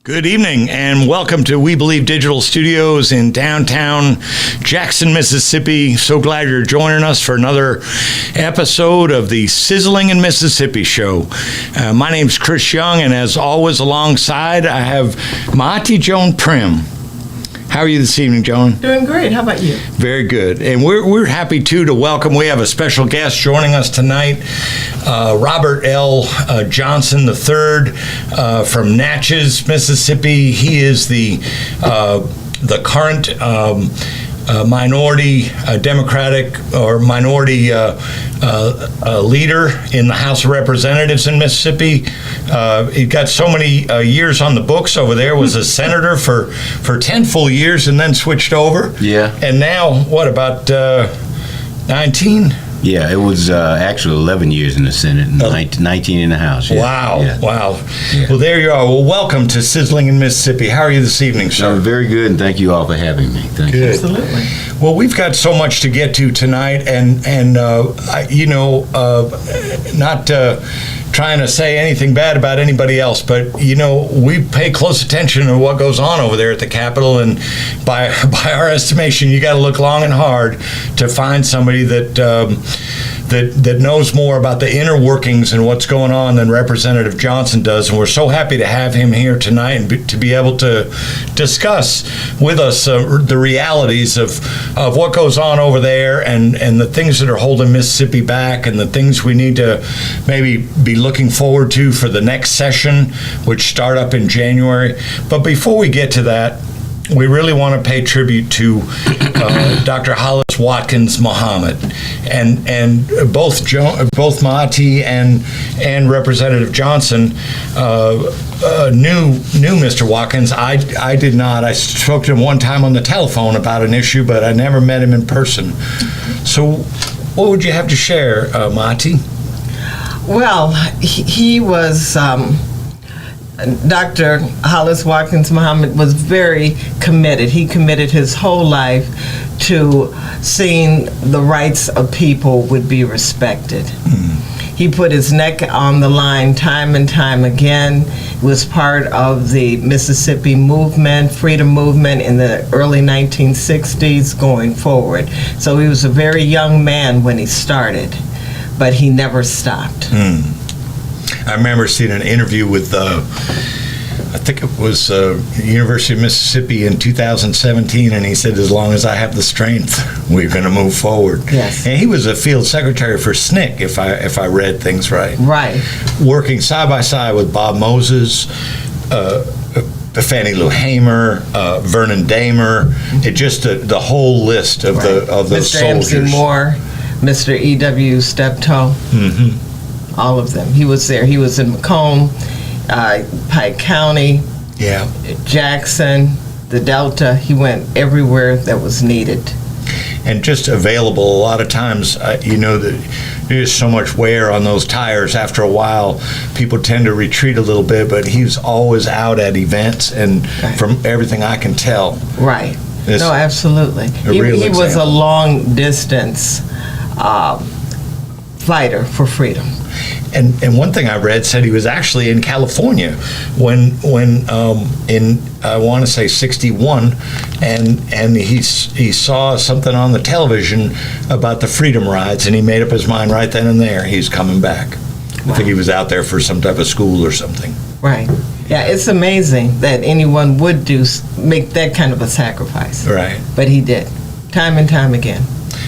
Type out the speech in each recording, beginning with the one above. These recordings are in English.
Good evening and welcome to We Believe Digital Studios in downtown Jackson, Mississippi. So glad you're joining us for another episode of the Sizzling in Mississippi show. My name's Chris Young, and as always alongside I have Maati, Jone, Primm. How are you this evening, Jone? Doing great. How about you? Very good. And we're happy, too, to welcome, we have a special guest joining us tonight, Robert L. Johnson III from Natchez, Mississippi. He is the current minority Democratic or minority leader in the House of Representatives in Mississippi. He got so many years on the books over there, was a senator for 10 full years and then switched over. Yeah. And now, what, about 19? Yeah, it was actually 11 years in the Senate and 19 in the House. Yeah. Wow, yeah. wow. Yeah. Well, there you are. Well, welcome to Sizzling in Mississippi. How are you this evening, sir? Very good, and thank you all for having me. Thank you. Absolutely. Well, we've got so much to get to tonight, and not trying to say anything bad about anybody else, but we pay close attention to what goes on over there at the Capitol, and by our estimation, you got to look long and hard to find somebody that knows more about the inner workings and what's going on than Representative Johnson does. And we're so happy to have him here tonight and to be able to discuss with us the realities of what goes on over there and the things that are holding Mississippi back and the things we need to maybe be looking forward to for the next session, which start up in January. But before we get to that, we really want to pay tribute to Dr. Hollis Watkins Muhammad, and both Maati and Representative Johnson knew Mr. Watkins. I did not. I spoke to him one time on the telephone about an issue, but I never met him in person. So, what would you have to share, Maati? Well, he was. Dr. Hollis Watkins Muhammad was very committed. He committed his whole life to seeing the rights of people would be respected. He put his neck on the line time and time again. He was part of the Mississippi movement, freedom movement in the early 1960s going forward. So he was a very young man when he started, but he never stopped. I remember seeing an interview with, I think it was University of Mississippi in 2017, and he said, as long as I have the strength, we're going to move forward. Yes. And he was a field secretary for SNCC, if I read things right. Right. Working side by side with Bob Moses, Fannie Lou Hamer, Vernon Damer, it just the whole list of those Mr. soldiers. MC Moore, Mr. E.W. Steptoe. Mm-hmm. All of them. He was there. He was in Macomb, Pike County, Jackson, the Delta. He went everywhere that was needed. And just available a lot of times, that there's so much wear on those tires. After a while, people tend to retreat a little bit, but he was always out at events, and from everything I can tell. Right. No, absolutely. He was a long distance fighter for freedom. And one thing I read said he was actually in California when in I want to say 61, and he saw something on the television about the freedom rides, and he made up his mind right then and there he's coming back. Wow. I think he was out there for some type of school or something. Right. Yeah, it's amazing that anyone would make that kind of a sacrifice. Right. But he did, time and time again.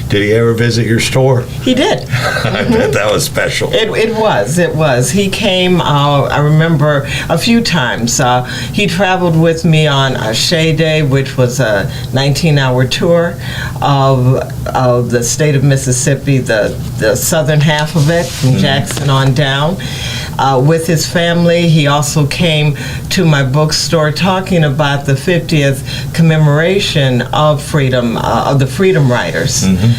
Did he ever visit your store? He did. I bet that was special. It was. He came, I remember, a few times. He traveled with me on a Shea Day, which was a 19-hour tour of the state of Mississippi, the southern half of it, from Jackson on down. With his family, he also came to my bookstore talking about the 50th commemoration of freedom, of the Freedom Riders. Mm-hmm.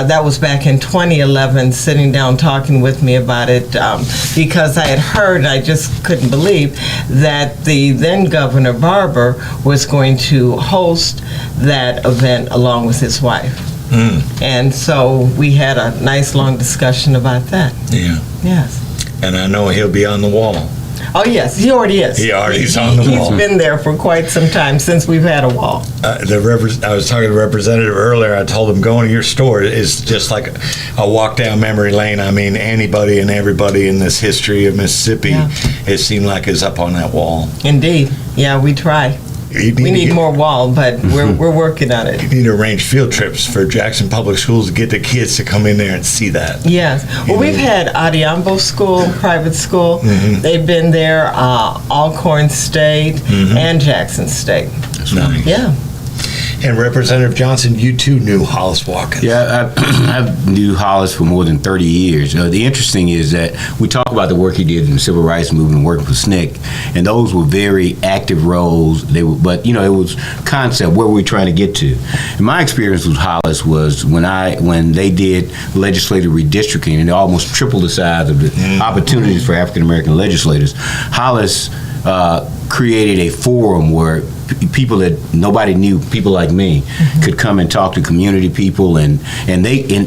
That was back in 2011, sitting down talking with me about it because I had heard, I just couldn't believe, that the then Governor Barber was going to host that event along with his wife. And so we had a nice long discussion about that. Yeah. Yes. And I know he'll be on the wall. Oh, yes, he already is. He already is on the wall. He's been there for quite some time, since we've had a wall. I was talking to the representative earlier. I told him going to your store is just like a walk down memory lane. I mean, anybody and everybody in this history of Mississippi, it seemed like is up on that wall. Indeed. Yeah, we try. We need more wall, but we're working on it. You need to arrange field trips for Jackson Public Schools to get the kids to come in there and see that. Yes. Well, we've had Adiambo School, private school. They've been there, Alcorn State, and Jackson State. That's nice. Yeah. And Representative Johnson, you too knew Hollis Watkins. Yeah, I've knew Hollis for more than 30 years. The interesting is that we talk about the work he did in the civil rights movement, working for SNCC, and those were very active roles. But it was concept. Where were we trying to get to? And my experience with Hollis was when they did legislative redistricting, and they almost tripled the size of the opportunities for African American legislators. Hollis created a forum where people that nobody knew, people like me, could come and talk to community people, and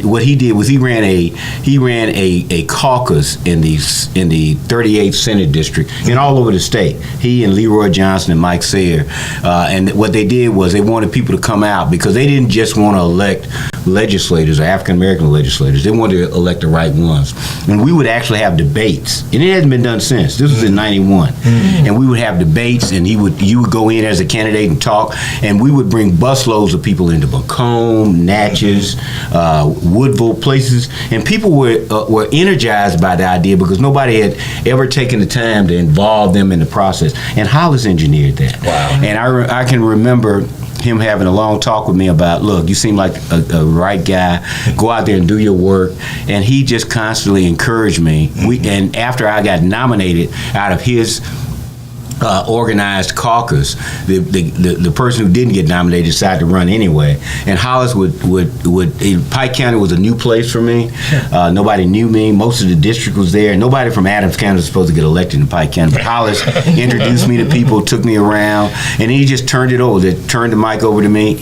what he did was he ran a caucus in the 38th Senate district and all over the state. He and Leroy Johnson and Mike Sayre, and what they did was they wanted people to come out because they didn't just want to elect legislators or African American legislators. They wanted to elect the right ones, and we would actually have debates, and it hasn't been done since. This was in '91, and we would have debates, and you would go in as a candidate and talk, and we would bring busloads of people into Macomb, Natchez, Woodville, places, and people were energized by the idea because nobody had ever taken the time to involve them in the process, and Hollis engineered that. Wow. And I can remember him having a long talk with me about, look, you seem like a right guy, go out there and do your work, and he just constantly encouraged me. And after I got nominated out of his organized caucus, the person who didn't get nominated decided to run anyway. And Hollis would Pike County was a new place for me. Nobody knew me. Most of the district was there. Nobody from Adams County was supposed to get elected in Pike County. But Hollis introduced me to people, took me around, and he just turned it over. They turned the mic over to me.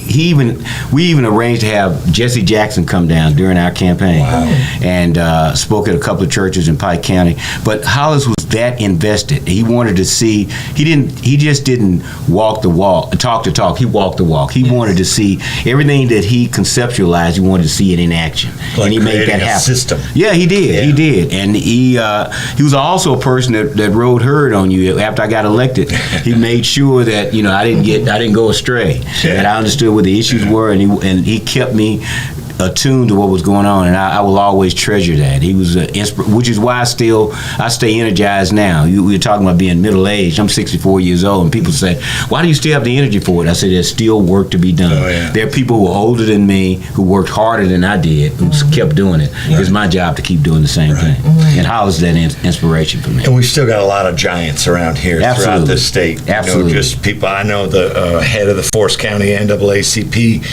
We even arranged to have Jesse Jackson come down during our campaign. Wow. And spoke at a couple of churches in Pike County. But Hollis was that invested. He wanted to see. He just didn't walk the walk, talk the talk. He walked the walk. He wanted to see everything that he conceptualized. He wanted to see it in action, like and he made that a happen. System. Yeah, he did. Yeah. He did, and he was also a person that rode herd on you. After I got elected, he made sure that I didn't go astray. Yeah. That I understood what the issues were, and he kept me attuned to what was going on, and I will always treasure that. He was which is why I stay energized now. We were talking about being middle-aged. I'm 64 years old, and people say, why do you still have the energy for it? I said, there's still work to be done. Oh, yeah. There are people who are older than me who worked harder than I did, who kept doing it. Right. It's my job to keep doing the same thing. And Hollis is that inspiration for me. And we've still got a lot of giants around here throughout the state. Absolutely. Just people. I know the head of the Forest County NAACP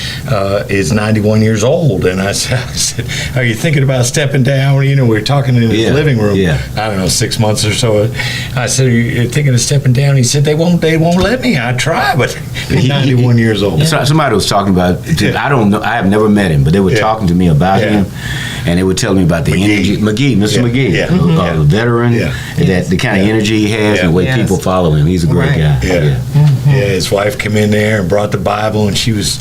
is 91 years old. And I said, are you thinking about stepping down? We were talking in his living room, I don't know, 6 months or so. I said, are you thinking of stepping down? He said, they won't let me. I try, but he's 91 years old. Somebody was talking about, I don't know, I have never met him, but they were talking to me about him, and they were telling me about the energy. Mr. McGee, a veteran, that the kind of energy he has and the way people follow him. He's a great guy. His wife came in there and brought the Bible, and she was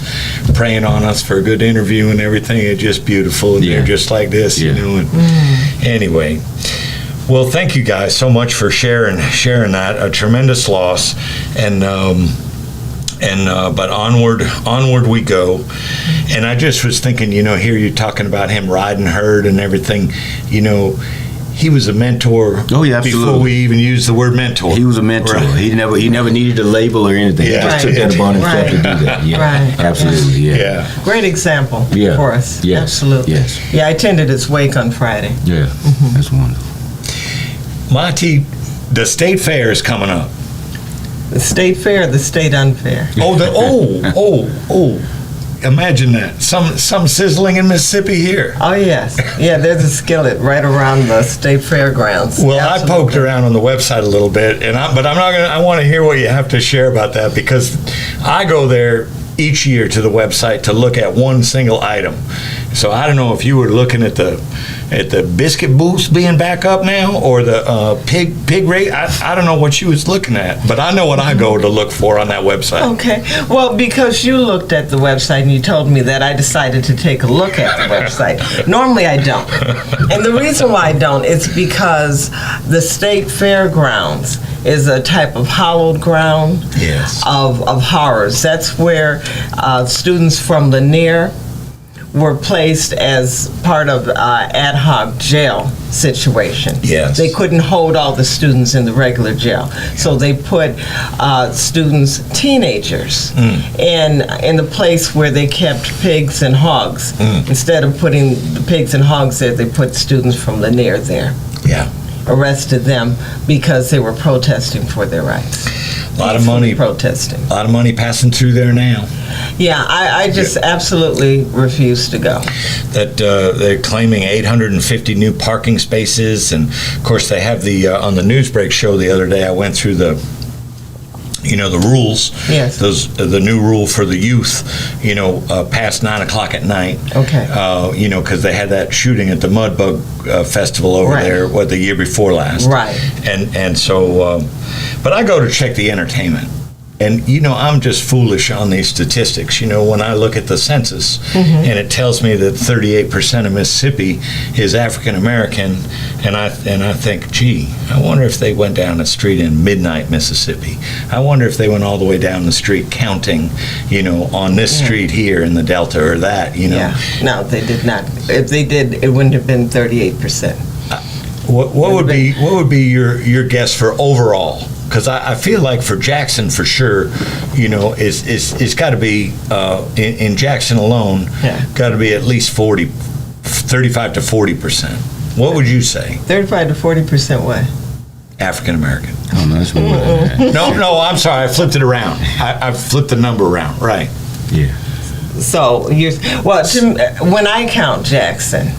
praying on us for a good interview and everything. It's just beautiful, and they're just like this, And anyway, well, thank you guys so much for sharing that. A tremendous loss, and but onward we go. And I just was thinking, here you're talking about him riding herd and everything, He was a mentor. Oh yeah, absolutely. Before we even used the word mentor. He was a mentor. Right. He never needed a label or anything. Yeah. He just took that upon himself to do that. Yeah, absolutely. Yeah. Great example for us. Yes. Absolutely. Yes. Yeah, I attended his wake on Friday. Yeah, that's wonderful. Maati, the state fair is coming up. The state fair, the state unfair. Imagine that. Some sizzling in Mississippi here. Oh, yes. Yeah, there's a skillet right around the state fairgrounds. Well, absolutely. I poked around on the website a little bit, but I'm not gonna. I want to hear what you have to share about that, because I go there each year to the website to look at one single item. So I don't know if you were looking at the at the biscuit booths being back up now, or the pig rate. I don't know what you was looking at, but I know what I go to look for on that website. Okay. Well, because you looked at the website and you told me that, I decided to take a look at the website. Normally I don't. And the reason why I don't is because the state fairgrounds is a type of hallowed ground Yes. of horrors. That's where students from Lanier were placed as part of ad hoc jail situation. Yes. They couldn't hold all the students in the regular jail. So they put students, teenagers, in the place where they kept pigs and hogs. Instead of putting the pigs and hogs there, they put students from Lanier there. Yeah. Arrested them because they were protesting for their rights. A lot of money. Protesting. A lot of money passing through there now. Yeah, I just absolutely refuse to go. That they're claiming 850 new parking spaces, and of course they have the on the Newsbreak show the other day. I went through the rules. Yes. The new rule for the youth. Past 9:00 at night. Okay. Because they had that shooting at the Mudbug Festival over Right. there, the year before last. Right. And so, but I go to check the entertainment. And, I'm just foolish on these statistics. When I look at the census and it tells me that 38% of Mississippi is African American, and I think, gee, I wonder if they went down the street in Midnight, Mississippi. I wonder if they went all the way down the street counting, on this street here in the Delta or that, Yeah. No, they did not. If they did, it wouldn't have been 38%. What would be your guess for overall? Because I feel like for Jackson, for sure, it's got to be in Jackson alone, got to be at least 35 to 40%. What would you say? 35 to 40% what? African American. Oh, no, that's what we're No, I'm sorry. I flipped it around. I flipped the number around. Right. Yeah. So when I count Jackson,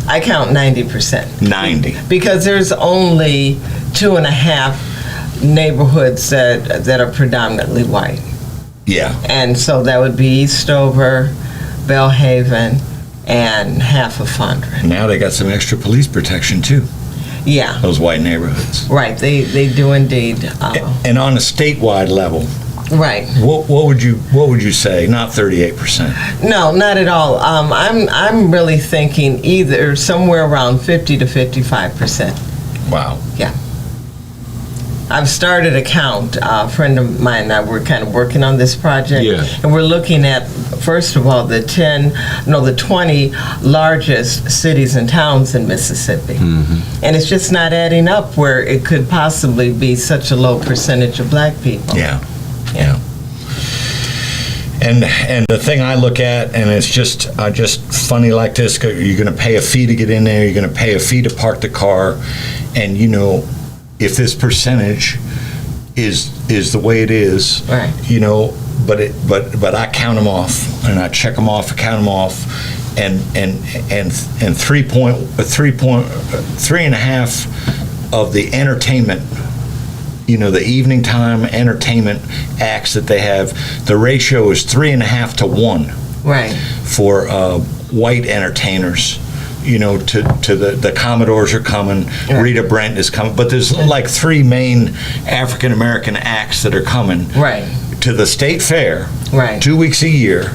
I count 90%. 90. Because there's only 2.5 neighborhoods that are predominantly white. Yeah. And so that would be Eastover, Bellhaven, and half of Fondren. Now they got some extra police protection too. Yeah. Those white neighborhoods. Right. They do indeed. And on a statewide level, Right. what would you say? Not 38%. No, not at all. I'm really thinking either somewhere around 50 to 55%. Wow. Yeah. I've started a count. A friend of mine and I were kind of working on this project. Yeah. And we're looking at, first of all, the 20 largest cities and towns in Mississippi. And it's just not adding up where it could possibly be such a low percentage of black people. Yeah. Yeah. And the thing I look at, and it's just funny like this, you're going to pay a fee to get in there, you're going to pay a fee to park the car, and if this percentage is the way it is, Right. but I count them off and I check them off, I count them off, and 3.5 of the entertainment, the evening time entertainment acts that they have, the ratio is 3.5 to 1 Right. for white entertainers. To the Commodores are coming, Right. Rita Brent is coming, but there's like 3 main African American acts that are coming Right. to the state fair, Right. 2 weeks a year,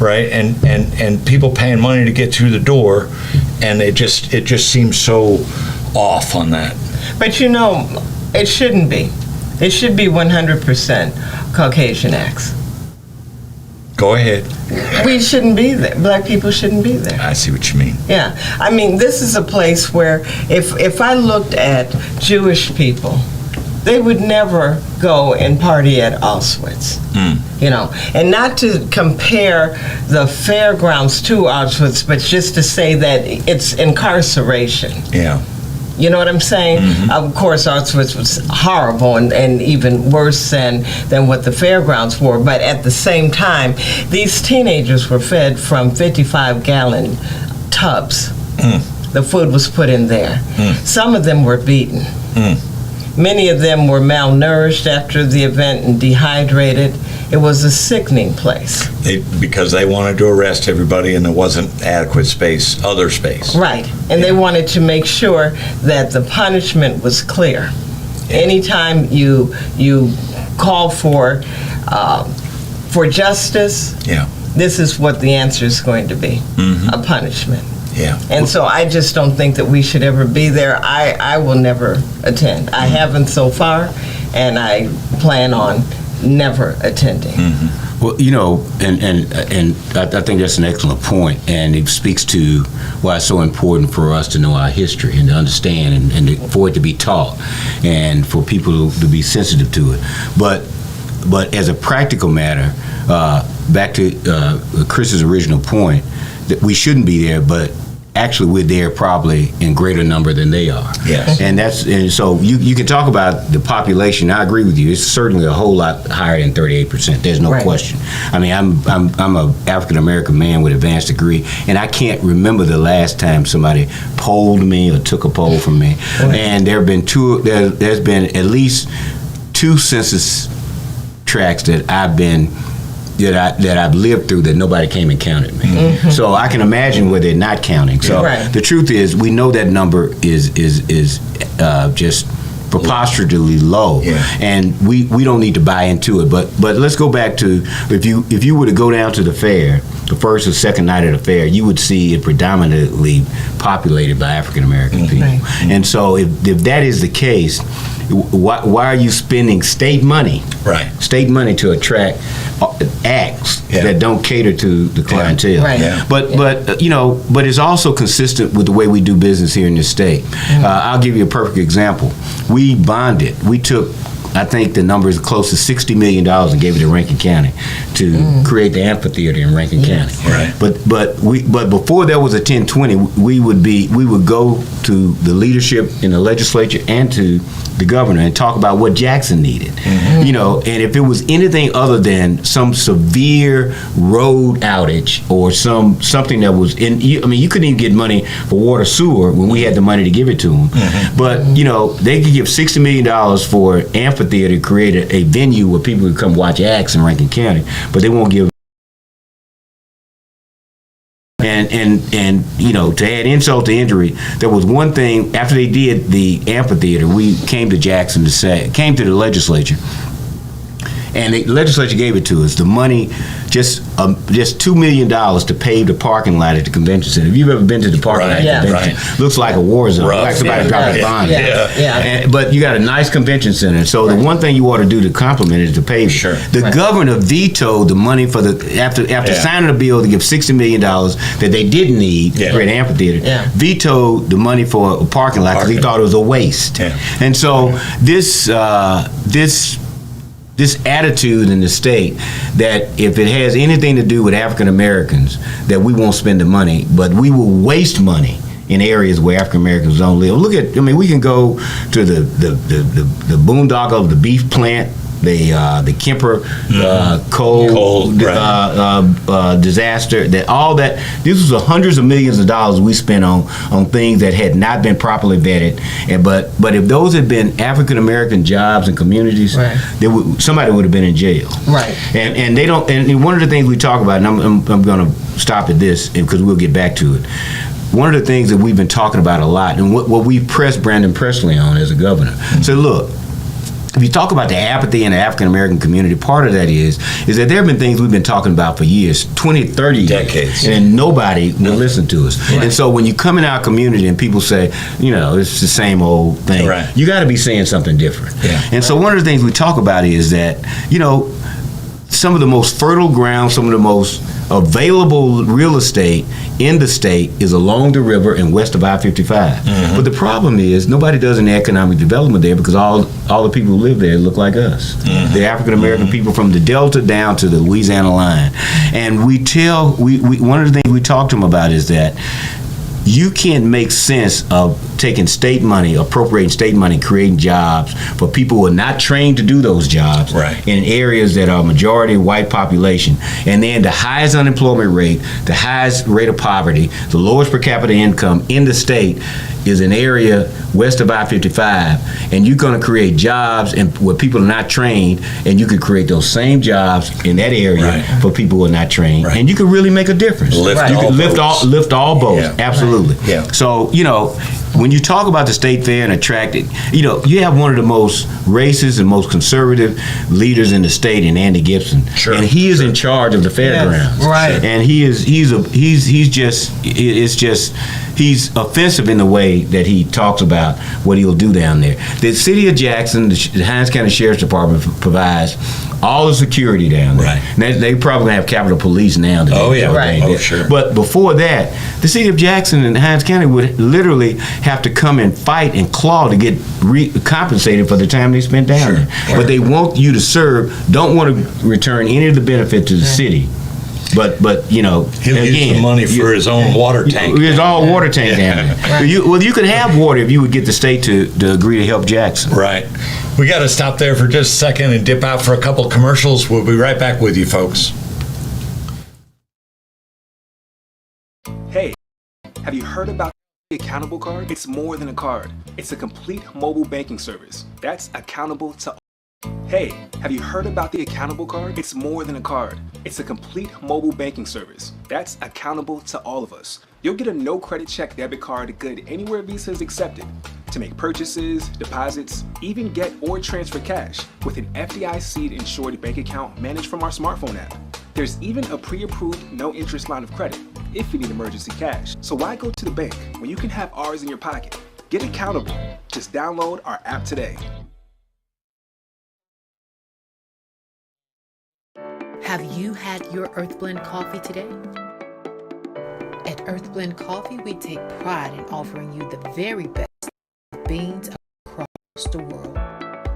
right? And people paying money to get through the door, and it just seems so off on that. But it shouldn't be. It should be 100% Caucasian acts. Go ahead. We shouldn't be there. Black people shouldn't be there. I see what you mean. Yeah. I mean, this is a place where if I looked at Jewish people, they would never go and party at Auschwitz. And not to compare the fairgrounds to Auschwitz, but just to say that it's incarceration. Yeah. You know what I'm saying? Of course, Auschwitz was horrible and even worse than what the fairgrounds were. But at the same time, these teenagers were fed from 55-gallon tubs. The food was put in there. Some of them were beaten. Many of them were malnourished after the event and dehydrated. It was a sickening place. Because they wanted to arrest everybody and there wasn't adequate space, other space. Right. And they wanted to make sure that the punishment was clear. Anytime you call for justice, this is what the answer is going to be, a punishment. Yeah. And so I just don't think that we should ever be there. I will never attend. I haven't so far, and I plan on never attending. Well, and I think that's an excellent point, and it speaks to why it's so important for us to know our history and to understand and for it to be taught and for people to be sensitive to it. But as a practical matter, back to Chris's original point, that we shouldn't be there, but actually we're there probably in greater number than they are. Yes. And so you can talk about the population. I agree with you. It's certainly a whole lot higher than 38%. There's no question. I mean, I'm a African American man with advanced degree, and I can't remember the last time somebody polled me or took a poll from me. And there's been at least 2 census tracts that I've lived through that nobody came and counted me. So I can imagine where they're not counting. So the truth is, we know that number is just preposterously low, and we don't need to buy into it. But let's go back to if you were to go down to the fair, the first or second night of the fair, you would see it predominantly populated by African American people. And so if that is the case, why are you spending state money to attract acts that don't cater to the clientele? But it's also consistent with the way we do business here in this state. I'll give you a perfect example. We bonded. We took, I think the number is close to $60 million and gave it to Rankin County to create the amphitheater in Rankin County. But before there was a 1020, we would go to the leadership in the legislature and to the governor and talk about what Jackson needed. And if it was anything other than some severe road outage or something that was you couldn't even get money for water sewer when we had the money to give it to them. But they could give $60 million for amphitheater to create a venue where people could come watch acts in Rankin County, but they won't give. And to add insult to injury, there was one thing after they did the amphitheater, we came to the legislature, and the legislature gave it to us. The money, just $2 million to pave the parking lot at the convention center. If you've ever been to the parking lot at the convention, looks like a war zone. Like somebody dropped a bomb. But you got a nice convention center. So the one thing you ought to do to compliment it is to pave it. The governor vetoed the money for after signing a bill to give $60 million that they didn't need to create an amphitheater. Vetoed the money for a parking lot because he thought it was a waste. And so this attitude in the state that if it has anything to do with African Americans, that we won't spend the money, but we will waste money in areas where African Americans don't live. We can go to the boondoggle of the beef plant, the Kemper coal disaster, this was hundreds of millions of dollars we spent on things that had not been properly vetted. But if those had been African American jobs and communities, somebody would have been in jail. And they don't. And one of the things we talk about, and I'm going to stop at this because we'll get back to it. One of the things that we've been talking about a lot, and what we pressed Brandon Presley on as a governor, so look. If you talk about the apathy in the African American community, part of that is that there have been things we've been talking about for years, 20, 30 decades, and nobody will listen to us. And so when you come in our community and people say, it's the same old thing, you got to be saying something different. And so one of the things we talk about is that, some of the most fertile ground, some of the most available real estate in the state is along the river and west of I-55. But the problem is nobody does any economic development there because all the people who live there look like us. They're African American people from the Delta down to the Louisiana line. And we one of the things we talk to them about is that you can't make sense of taking state money, appropriating state money, creating jobs for people who are not trained to do those jobs in areas that are majority white population. And then the highest unemployment rate, the highest rate of poverty, the lowest per capita income in the state is an area west of I-55, and you're going to create jobs and where people are not trained, and you could create those same jobs in that area for people who are not trained, and you could really make a difference. You could lift all boats, absolutely. So, you know, when you talk about the state fair and attracting, you know, you have one of the most racist and most conservative leaders in the state in Andy Gibson, and he is in charge of the fairgrounds, and he's offensive in the way that he talks about what he'll do down there. The city of Jackson, the Hinds County Sheriff's Department provides all the security down there. They probably have Capitol Police now. But before that, the city of Jackson and Hinds County would literally have to come and fight and claw to get compensated for the time they spent down there. But they want you to serve, don't want to return any of the benefit to the city. But you know, he'll use the money for his own water tank. His own water tank down there. You could have water if you would get the state to agree to help Jackson. Right. We got to stop there for just a second and dip out for a couple commercials. We'll be right back with you, folks. Hey, have you heard about the Accountable Card? It's more than a card. It's a complete mobile banking service that's accountable to all. Hey, have you heard about the Accountable Card? It's more than a card. It's a complete mobile banking service that's accountable to all of us. You'll get a no credit check debit card good anywhere Visa is accepted to make purchases, deposits, even get or transfer cash with an FDIC insured bank account managed from our smartphone app. There's even a pre-approved no interest line of credit if you need emergency cash. So why go to the bank when you can have ours in your pocket? Get accountable. Just download our app today. Have you had your Earth Blend coffee today? At Earth Blend Coffee, we take pride in offering you the very best beans across the world,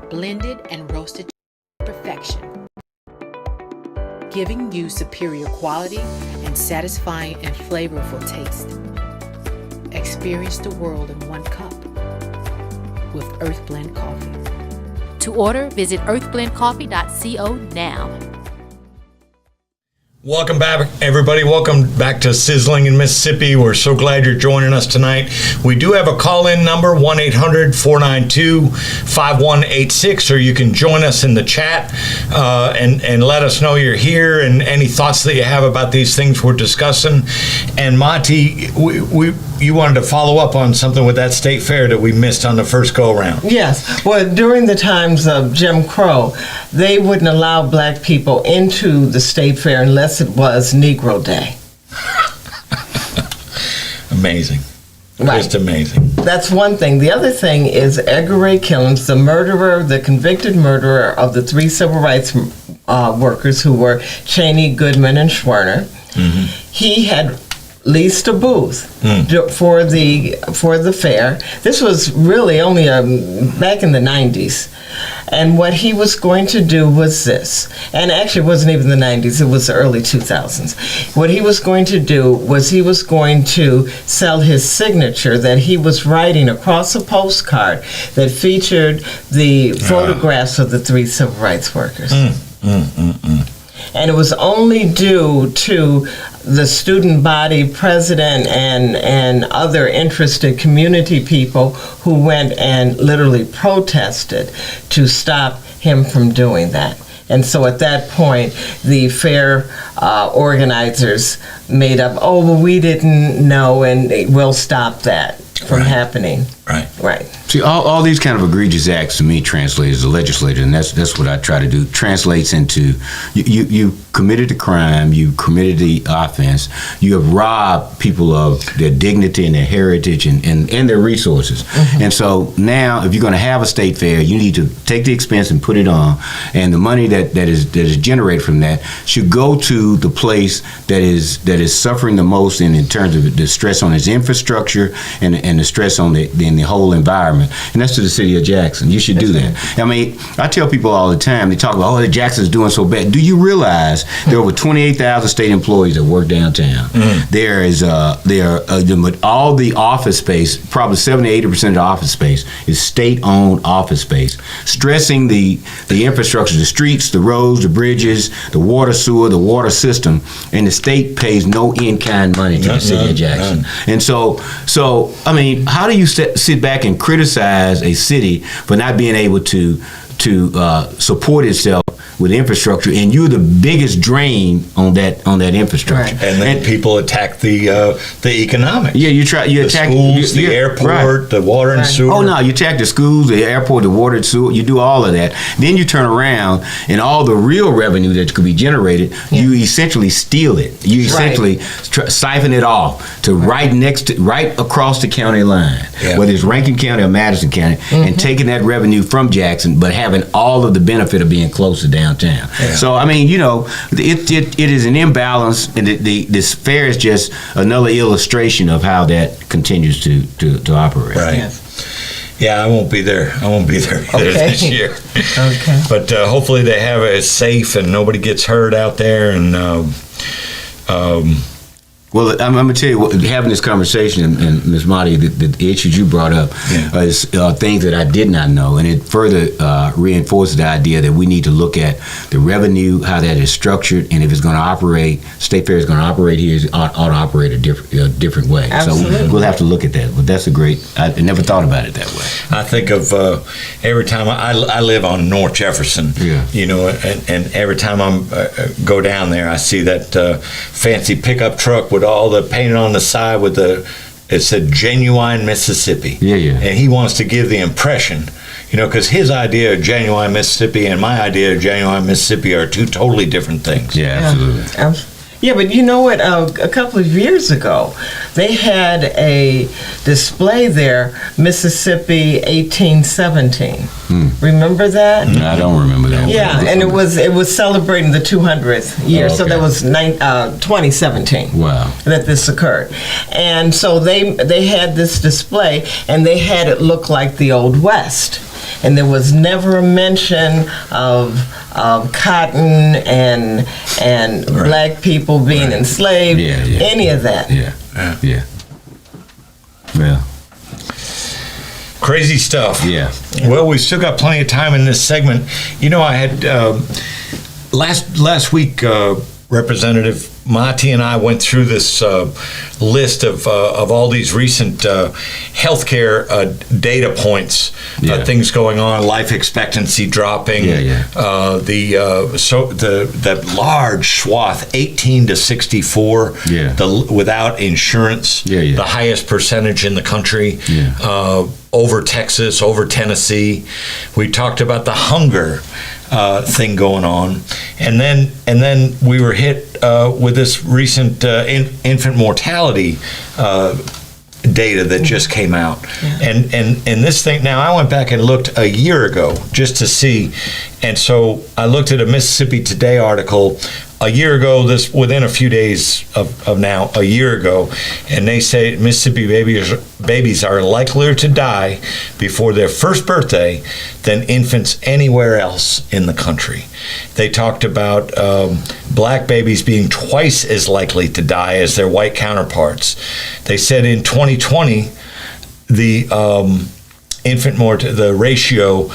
blended and roasted to perfection, giving you superior quality and satisfying and flavorful taste. Experience the world in one cup with Earth Blend Coffee. To order, visit earthblendcoffee.co now. Welcome back, everybody. Welcome back to Sizzling in Mississippi. We're so glad you're joining us tonight. We do have a call-in number, 1-800-492-5186, or you can join us in the chat and let us know you're here and any thoughts that you have about these things we're discussing. And Maati, you wanted to follow up on something with that state fair that we missed on the first go-around. Yes. Well, during the times of Jim Crow, they wouldn't allow black people into the state fair unless it was Negro Day. Amazing. Just amazing. That's one thing. The other thing is Edgar Ray Killens, the convicted murderer of the 3 civil rights workers who were Cheney, Goodman, and Schwerner. Mm-hmm. He had leased a booth for the fair. This was really only back in the 90s. And what he was going to do was this. And actually it wasn't even the 90s, it was the early 2000s. What he was going to do was he was going to sell his signature that he was writing across a postcard that featured the photographs of the 3 civil rights workers. And it was only due to the student body president and other interested community people who went and literally protested to stop him from doing that. And so at that point, the fair organizers made up, we didn't know, and we'll stop that from happening. Right. See, all these kind of egregious acts to me translate as a legislator, and that's what I try to do. Translates into you committed the crime, you committed the offense, you have robbed people of their dignity and their heritage and their resources. Mm-hmm. And so now, if you're going to have a state fair, you need to take the expense and put it on, and the money that is generated from that should go to the place that is suffering the most in terms of the stress on its infrastructure and the stress on the whole environment. department, and that's to the city of Jackson. You should do that. I mean, I tell people all the time, they talk about, Jackson's doing so bad. Do you realize there are over 28,000 state employees that work downtown? There is all the office space, probably 70 to 80% of the office space is state-owned office space, stressing the infrastructure, the streets, the roads, the bridges, the water sewer, the water system, and the state pays no in-kind money to the city of Jackson. And so I mean, how do you sit back and criticize a city for not being able to support itself with infrastructure, and you're the biggest drain on that infrastructure? Right. And then people attack the economics. Yeah, you attack schools, the airport, the water and sewer. Oh no, you attack the schools, the airport, the water and sewer. You do all of that. Then you turn around and all the real revenue that could be generated, you essentially steal it. You essentially siphon it off to right across the county line, whether it's Rankin County or Madison County, and taking that revenue from Jackson, but having all of the benefit of being close to downtown. So I mean, it is an imbalance, and this fair is just another illustration of how that continues to operate. Right. Yeah, I won't be there. Either this year. Okay. But hopefully they have it safe and nobody gets hurt out there. And well, I'm going to tell you, having this conversation, and Ms. Maati, the issues you brought up is things that I did not know, and it further reinforces the idea that we need to look at the revenue, how that is structured, and if it's going to operate, State Fair is going to operate here, it ought to operate a different way. Absolutely. So we'll have to look at that. But that's I never thought about it that way. I think of every time I live on North Jefferson, and every time I go down there, I see that fancy pickup truck with all the painted on the side with it said Genuine Mississippi. And he wants to give the impression, because his idea of Genuine Mississippi and my idea of Genuine Mississippi are two totally different things. Yeah, absolutely. Yeah, but you know what? A couple of years ago, they had a display there, Mississippi 1817. Remember that? No, I don't remember that. Yeah, and it was celebrating the 200th year, so that was 2017. Wow. That this occurred, and so they had this display, and they had it look like the Old West. And there was never a mention of cotton and black people being enslaved, any of that. Yeah. Well. Crazy stuff. Yeah. Well, we've still got plenty of time in this segment. I had last week, Representative Maati and I went through this list of all these recent healthcare data points, things going on, life expectancy dropping, that large swath, 18 to 64, without insurance, the highest percentage in the country, over Texas, over Tennessee. We talked about the hunger thing going on, and then we were hit with this recent infant mortality data that just came out, and this thing. Now I went back and looked a year ago just to see, and so I looked at a Mississippi Today article a year ago, this within a few days of now, a year ago, and they say Mississippi babies are likelier to die before their first birthday than infants anywhere else in the country. They talked about black babies being twice as likely to die as their white counterparts. They said in 2020, the the ratio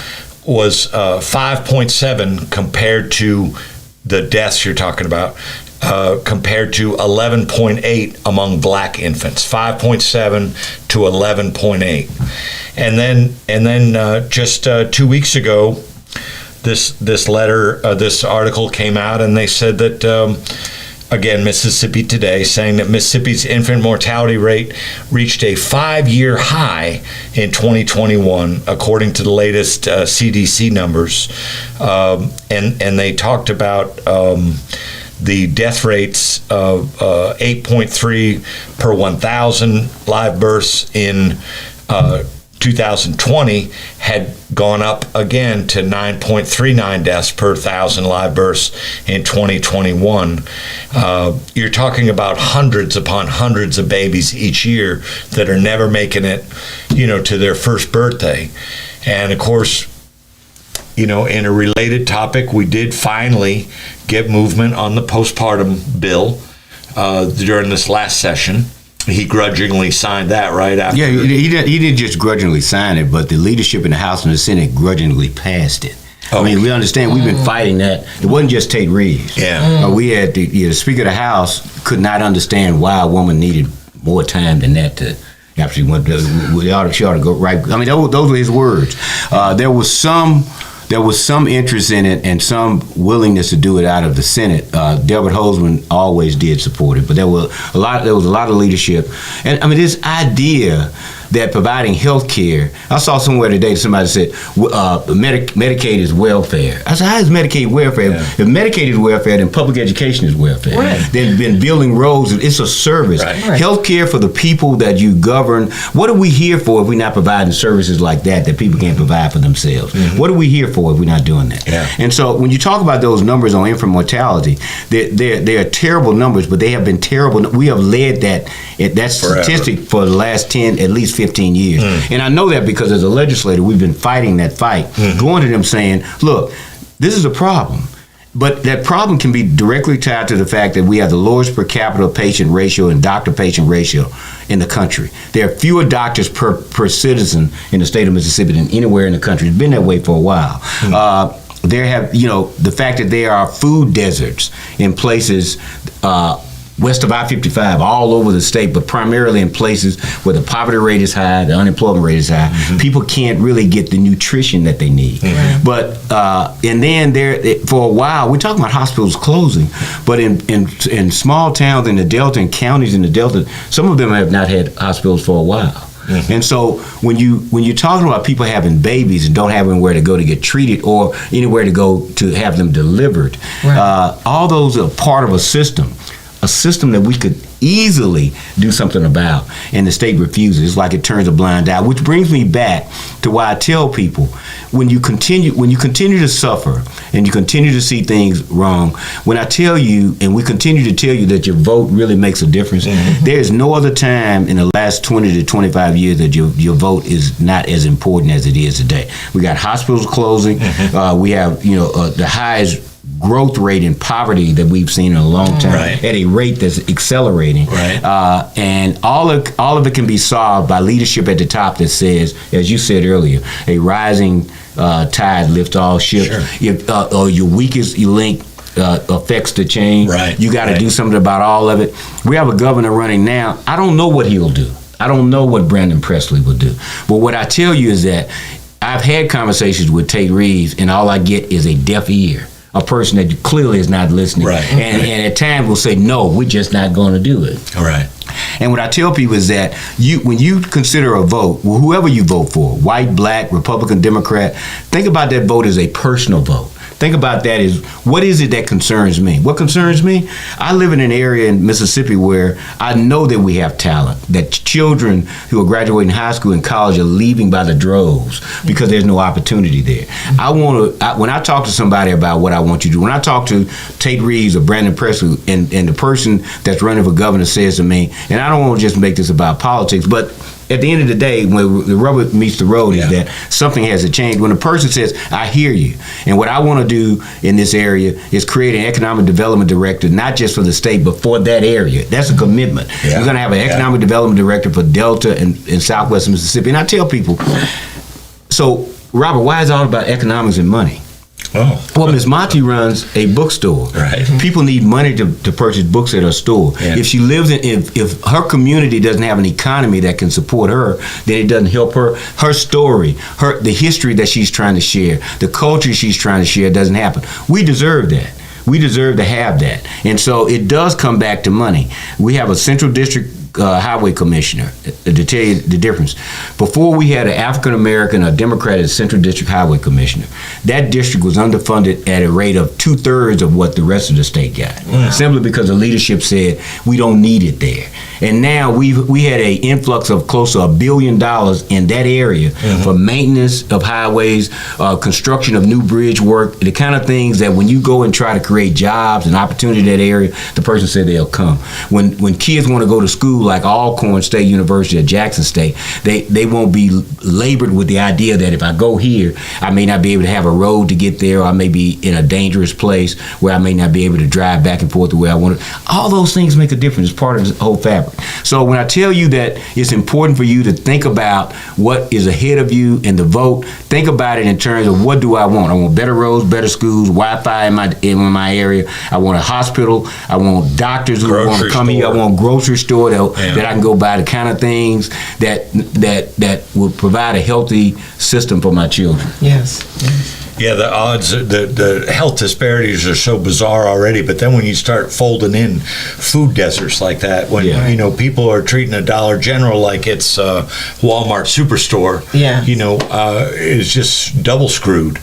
was 5.7 compared to the deaths you're talking about, compared to 11.8 among black infants, 5.7 to 11.8, and then just 2 weeks ago, this article came out, and they said that. Again, Mississippi Today saying that Mississippi's infant mortality rate reached a 5-year high in 2021, according to the latest CDC numbers. And they talked about the death rates of 8.3 per 1,000 live births in 2020 had gone up again to 9.39 deaths per 1,000 live births in 2021. You're talking about hundreds upon hundreds of babies each year that are never making it, to their first birthday. And of course, in a related topic, we did finally get movement on the postpartum bill during this last session. He grudgingly signed that right after. Yeah, he didn't just grudgingly sign it, but the leadership in the House and the Senate grudgingly passed it. Oh. I mean, we understand we've been fighting that. It wasn't just Tate Reeves. Yeah. We had the Speaker of the House could not understand why a woman needed more time than that to. After she went, she ought to go right. I mean, those were his words. There was some interest in it and some willingness to do it out of the Senate. Delbert Hosemann always did support it, but there was a lot of leadership. And I mean, this idea that providing health care, I saw somewhere today somebody said Medicaid is welfare. I said, how is Medicaid welfare? Yeah. If Medicaid is welfare, then public education is welfare. Right. Then building roads, it's a service. Right. Health care for the people that you govern. What are we here for if we're not providing services like that people can't provide for themselves? Mm-hmm. What are we here for if we're not doing that? Yeah. And so when you talk about those numbers on infant mortality, they are terrible numbers, but they have been terrible. We have led that statistic for the last at least 15 years. And I know that because as a legislator, we've been fighting that fight, going to them saying, look, this is a problem. But that problem can be directly tied to the fact that we have the lowest per capita patient ratio and doctor-patient ratio in the country. There are fewer doctors per citizen in the state of Mississippi than anywhere in the country. It's been that way for a while. There have, the fact that there are food deserts in places west of I-55, all over the state, but primarily in places where the poverty rate is high, the unemployment rate is high. Mm-hmm. People can't really get the nutrition that they need. Mm-hmm. But and then for a while, we're talking about hospitals closing, but in small towns in the Delta and counties in the Delta, some of them have not had hospitals for a while. Mm-hmm. And so when you're talking about people having babies and don't have anywhere to go to get treated or anywhere to go to have them delivered, all those are part of a system that we could easily do something about, and the state refuses. It's like it turns a blind eye, which brings me back to why I tell people when you continue to suffer and you continue to see things wrong, when I tell you and we continue to tell you that your vote really makes a difference, there is no other time in the last 20 to 25 years that your vote is not as important as it is today. We got hospitals closing. We have the highest growth rate in poverty that we've seen in a long time, at a rate that's accelerating. And all of it can be solved by leadership at the top that says, as you said earlier, a rising tide lifts all ships. If or your weakest link affects the chain, you got to do something about all of it. We have a governor running now. I don't know what he'll do. I don't know what Brandon Presley will do. But what I tell you is that I've had conversations with Tate Reeves, and all I get is a deaf ear. A person that clearly is not listening, and at times will say, "No, we're just not going to do it." And what I tell people is that when you consider a vote, whoever you vote for, white, black, Republican, Democrat, think about that vote as a personal vote. Think about that as, what is it that concerns me? What concerns me? I live in an area in Mississippi where I know that we have talent, that children who are graduating high school and college are leaving by the droves because there's no opportunity there. When I talk to somebody about what I want you to do, when I talk to Tate Reeves or Brandon Presley and the person that's running for governor says to me, and I don't want to just make this about politics, but at the end of the day, when the rubber meets the road, is that something has to change. When a person says, I hear you, and what I want to do in this area is create an economic development director, not just for the state, but for that area. That's a commitment. We're going to have an economic development director for Delta and Southwest Mississippi. And I tell people, so, Robert, why is it all about economics and money? Well, Ms. Maati runs a bookstore. People need money to purchase books at her store. If she lives if her community doesn't have an economy that can support her, then it doesn't help her. Her story, the history that she's trying to share, the culture she's trying to share doesn't happen. We deserve that. We deserve to have that. And so it does come back to money. We have a central district highway commissioner, to tell you the difference. Before we had an African American or Democrat as central district highway commissioner, that district was underfunded at a rate of 2/3 of what the rest of the state got, simply because the leadership said we don't need it there. And now we had a influx of close to $1 billion in that area for maintenance of highways, construction of new bridge work, the kind of things that when you go and try to create jobs and opportunity in that area, the person said they'll come. When kids want to go to school like Alcorn State University or Jackson State, they won't be labored with the idea that if I go here, I may not be able to have a road to get there, or I may be in a dangerous place where I may not be able to drive back and forth the way I want to. All those things make a difference. It's part of the whole fabric. So when I tell you that it's important for you to think about what is ahead of you in the vote, think about it in terms of what do I want. I want better roads, better schools, Wi-Fi in my area. I want a hospital. I want doctors who want to come here. I want a grocery store that I can go buy the kind of things that will provide a healthy system for my children. Yes. Yeah, the odds, the health disparities are so bizarre already. But then when you start folding in food deserts like that, when people are treating a Dollar General like it's a Walmart superstore, is just double screwed.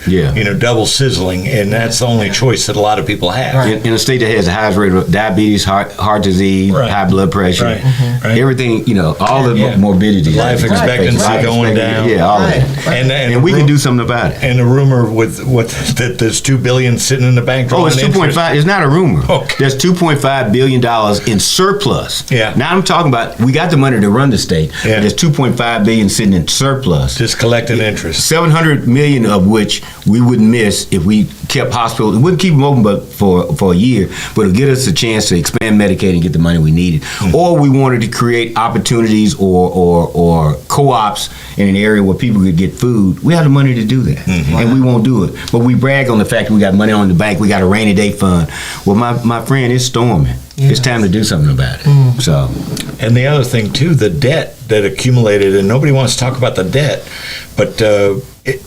Double sizzling, and that's the only choice that a lot of people have. Right. In a state that has the highest rate of diabetes, heart disease, high blood pressure, everything, all the morbidities, life expectancy going down, all of that, and we can do something about it. And the rumor that there's $2 billion sitting in the bank. Oh, it's 2.5. It's not a rumor. Okay. There's $2.5 billion in surplus. Yeah. Now I'm talking about we got the money to run the state. Yeah. There's $2.5 billion sitting in surplus. Just collecting interest. $700 million of which we wouldn't miss if we kept hospitals. We wouldn't keep them open, but for a year. But it'll get us a chance to expand Medicaid and get the money we needed. Mm-hmm. Or we wanted to create opportunities or co-ops in an area where people could get food. We have the money to do that, and we won't do it. But we brag on the fact that we got money on the bank, we got a rainy day fund. Well, my friend, it's storming. Yes. It's time to do something about it. So, and the other thing too, the debt that accumulated, and nobody wants to talk about the debt, but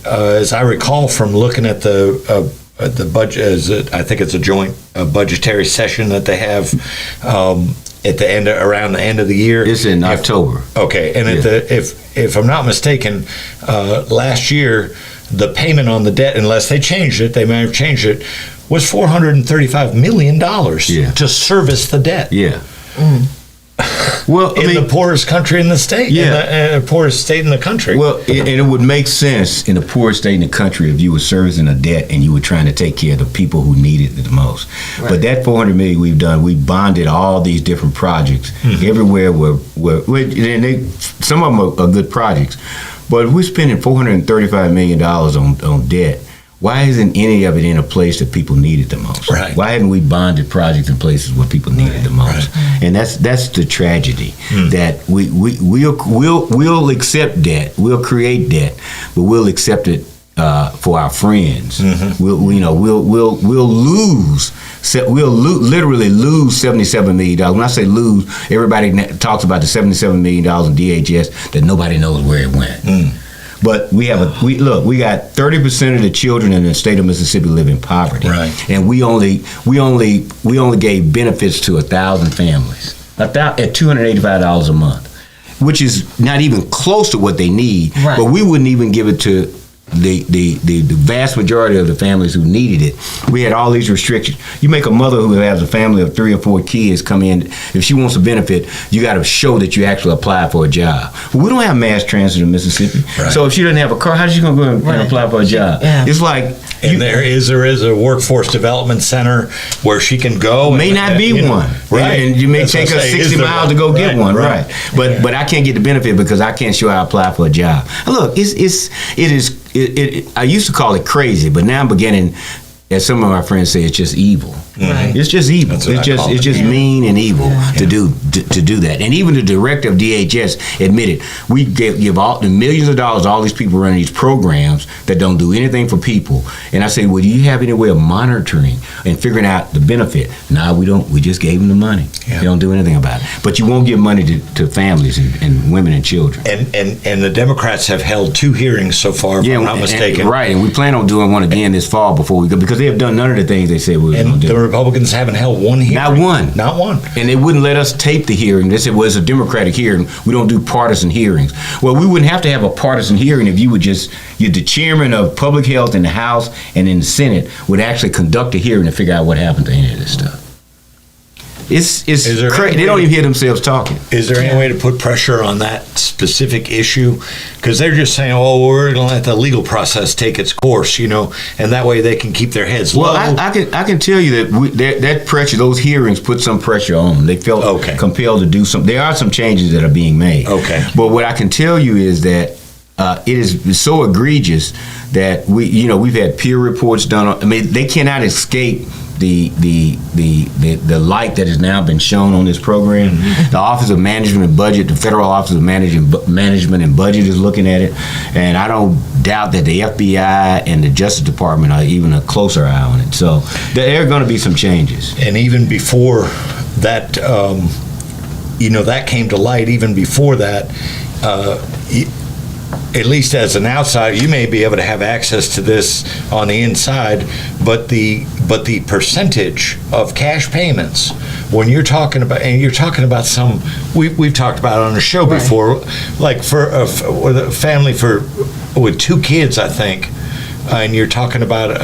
as I recall from looking at the budget, I think it's a joint budgetary session that they have at the end, around the end of the year. It's in October. Okay, and if I'm not mistaken, last year the payment on the debt, unless they changed it, they may have changed it, was $435 million to service the debt. Yeah. Well, in the poorest country in the state, in the poorest state in the country. Well, and it would make sense in the poorest state in the country if you were servicing a debt and you were trying to take care of the people who needed it the most. Right. But that $400 million we've done, we bonded all these different projects everywhere. And some of them are good projects, but if we're spending $435 million on debt, why isn't any of it in a place that people need it the most? Right. Why haven't we bonded projects in places where people need it the most? Right. And that's the tragedy, that we'll accept debt, we'll create debt, but we'll accept it for our friends. We'll literally lose $77 million. When I say lose, everybody talks about the $77 million in DHS that nobody knows where it went. But we got 30% of the children in the state of Mississippi live in poverty, right? And we only gave benefits to 1,000 families at $285 a month, which is not even close to what they need. Right. But we wouldn't even give it to the vast majority of the families who needed it. We had all these restrictions. You make a mother who has a family of 3 or 4 kids come in, if she wants a benefit, you got to show that you actually applied for a job. But we don't have mass transit in Mississippi. Right. So if she doesn't have a car, how's she going to go and apply for a job? Yeah. It's like... And there is a workforce development center where she can go. May not be one. Right. And you may take her 60 miles to go get one. Right. But I can't get the benefit because I can't show I applied for a job. Look, I used to call it crazy, but now I'm beginning, as some of my friends say, it's just evil. Right. It's just evil. It's just mean and evil to do that. And even the director of DHS admitted we give all the millions of dollars to all these people running these programs that don't do anything for people. And I said, well, do you have any way of monitoring and figuring out the benefit? No, we don't. We just gave them the money. Yeah. They don't do anything about it. But you won't give money to families and women and children. And the Democrats have held 2 hearings so far, if I'm not mistaken. Right, and we plan on doing one again this fall before we go, because they have done none of the things they said we were going to do. The Republicans haven't held one hearing. Not one. And they wouldn't let us tape the hearing. They said, well, it's a Democratic hearing. We don't do partisan hearings. Well, we wouldn't have to have a partisan hearing if you're the chairman of public health in the House and in the Senate would actually conduct a hearing to figure out what happened to any of this stuff. It's Is there crazy. any They don't way- even hear themselves talking. Is there any way to put pressure on that specific issue? Because they're just saying, "Oh, we're going to let the legal process take its course," and that way they can keep their heads low. Well, I can tell you that pressure, those hearings put some pressure on them. They felt compelled to do some. There are some changes that are being made. Okay. But what I can tell you is that it is so egregious that we've had peer reports done. I mean, they cannot escape the light that has now been shown on this program. Mm-hmm. The Office of Management and Budget, the Federal Office of Management and Budget is looking at it, and I don't doubt that the FBI and the Justice Department are even a closer eye on it. So there are going to be some changes. And even before that, that came to light. Even before that, at least as an outsider, you may be able to have access to this on the inside, but the percentage of cash payments, when you're talking about some, we've talked about it on the show before, like for a family with 2 kids, I think, and you're talking about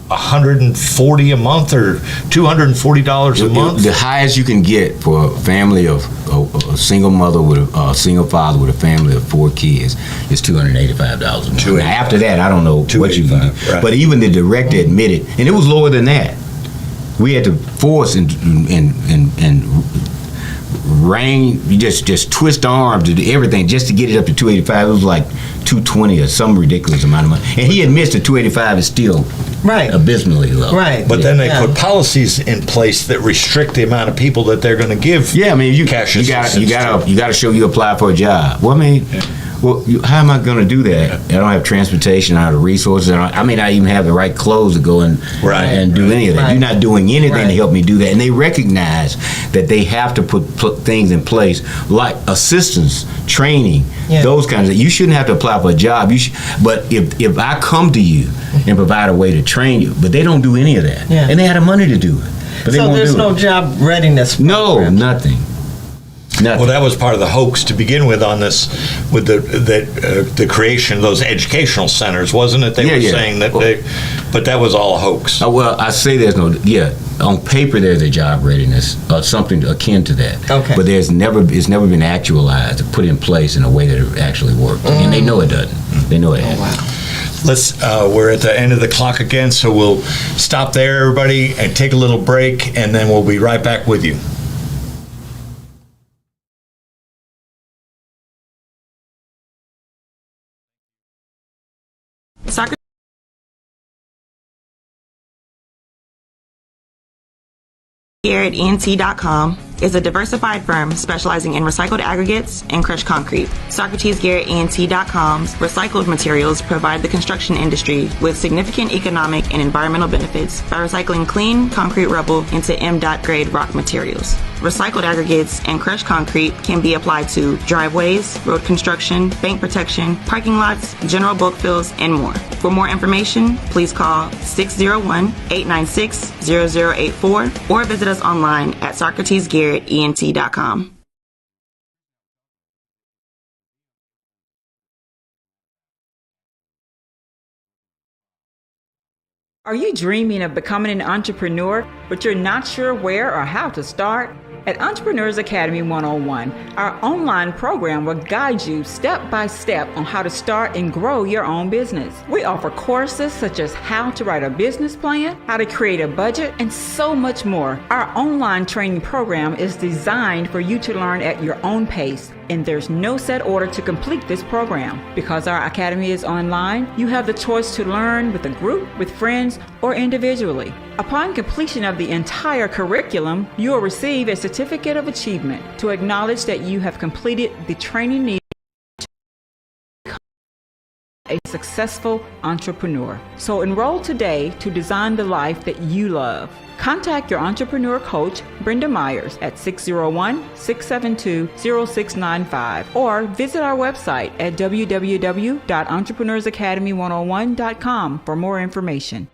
$140 a month or $240 a month. The highest you can get for a family of a single mother with a single father with a family of 4 kids is $285 a month. Now, after that, I don't know what you can do. Right. But even the director admitted, and it was lower than that. We had to force and rain, you just twist arms to do everything just to get it up to 285. It was like 220 or some ridiculous amount of money. And he admits that 285 is still abysmally low. Right. But then they put policies in place that restrict the amount of people that they're going to give. Yeah, I mean, cash you got to show you apply for a job. Well, I mean, how am I going to do that? I don't have transportation, I don't have resources. I may not even have the right clothes to go and do any of that. You're not doing anything to help me do that. And they recognize that they have to put things in place like assistance, training, those kinds of. You shouldn't have to apply for a job. But if I come to you and provide a way to train you, but they don't do any of that, and they have the money to do it, but they won't do it. So there's no job readiness program. No, nothing. Well, that was part of the hoax to begin with on this, with the creation of those educational centers, wasn't it? They were saying that but that was all a hoax. Well, I say there's no, on paper there's a job readiness or something akin to that. Okay. But it's never been actualized or put in place in a way that it actually works. And they know it doesn't. They know it hasn't. Wow. We're at the end of the clock again, so we'll stop there, everybody, and take a little break, and then we'll be right back with you. Here at ENT.com is a diversified firm specializing in recycled aggregates and crushed concrete. Socrates Garrett ENT.com's recycled materials provide the construction industry with significant economic and environmental benefits by recycling clean concrete rubble into M.Dot grade rock materials. Recycled aggregates and crushed concrete can be applied to driveways, road construction, bank protection, parking lots, general bulk fills, and more. For more information, please call 601-896-0084 or visit us online at SocratesGarrettENT.com. Are you dreaming of becoming an entrepreneur, but you're not sure where or how to start? At Entrepreneurs Academy 101, our online program will guide you step by step on how to start and grow your own business. We offer courses such as how to write a business plan, how to create a budget, and so much more. Our online training program is designed for you to learn at your own pace, and there's no set order to complete this program. Because our academy is online, you have the choice to learn with a group, with friends, or individually. Upon completion of the entire curriculum, you will receive a certificate of achievement to acknowledge that you have completed the training needed to become a successful entrepreneur. So enroll today to design the life that you love. Contact your entrepreneur coach, Brenda Myers, at 601-672-0695 or visit our website at www.entrepreneursacademy101.com for more information.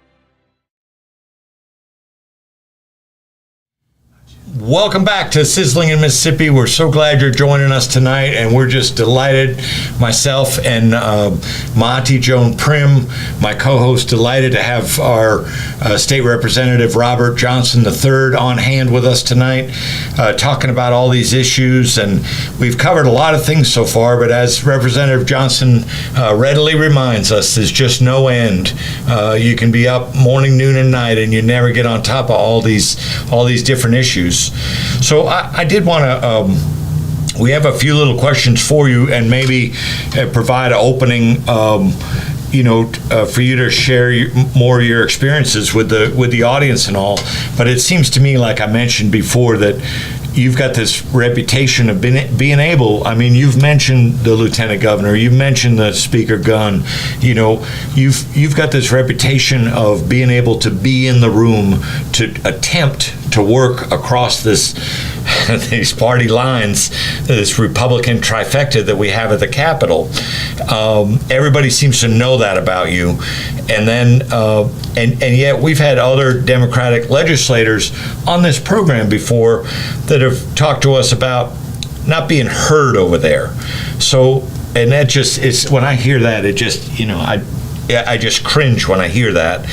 Welcome back to Sizzling in Mississippi. We're so glad you're joining us tonight, and we're just delighted. Myself and Maati, Jone, Primm, my co-host, delighted to have our State Representative Robert Johnson III on hand with us tonight, talking about all these issues. And we've covered a lot of things so far, but as Representative Johnson readily reminds us, there's just no end. You can be up morning, noon, and night, and you never get on top of all these different issues. So I did want to, we have a few little questions for you, and maybe provide an opening, for you to share more of your experiences with the audience and all. But it seems to me, like I mentioned before, that you've got this reputation of being able. I mean, you've mentioned the lieutenant governor, you've mentioned the speaker Gunn. You've got this reputation of being able to be in the room to attempt to work across these party lines, this Republican trifecta that we have at the Capitol. Everybody seems to know that about you, and then and yet we've had other Democratic legislators on this program before that have talked to us about not being heard over there. So, and that just is, when I hear that, it just, I just cringe when I hear that,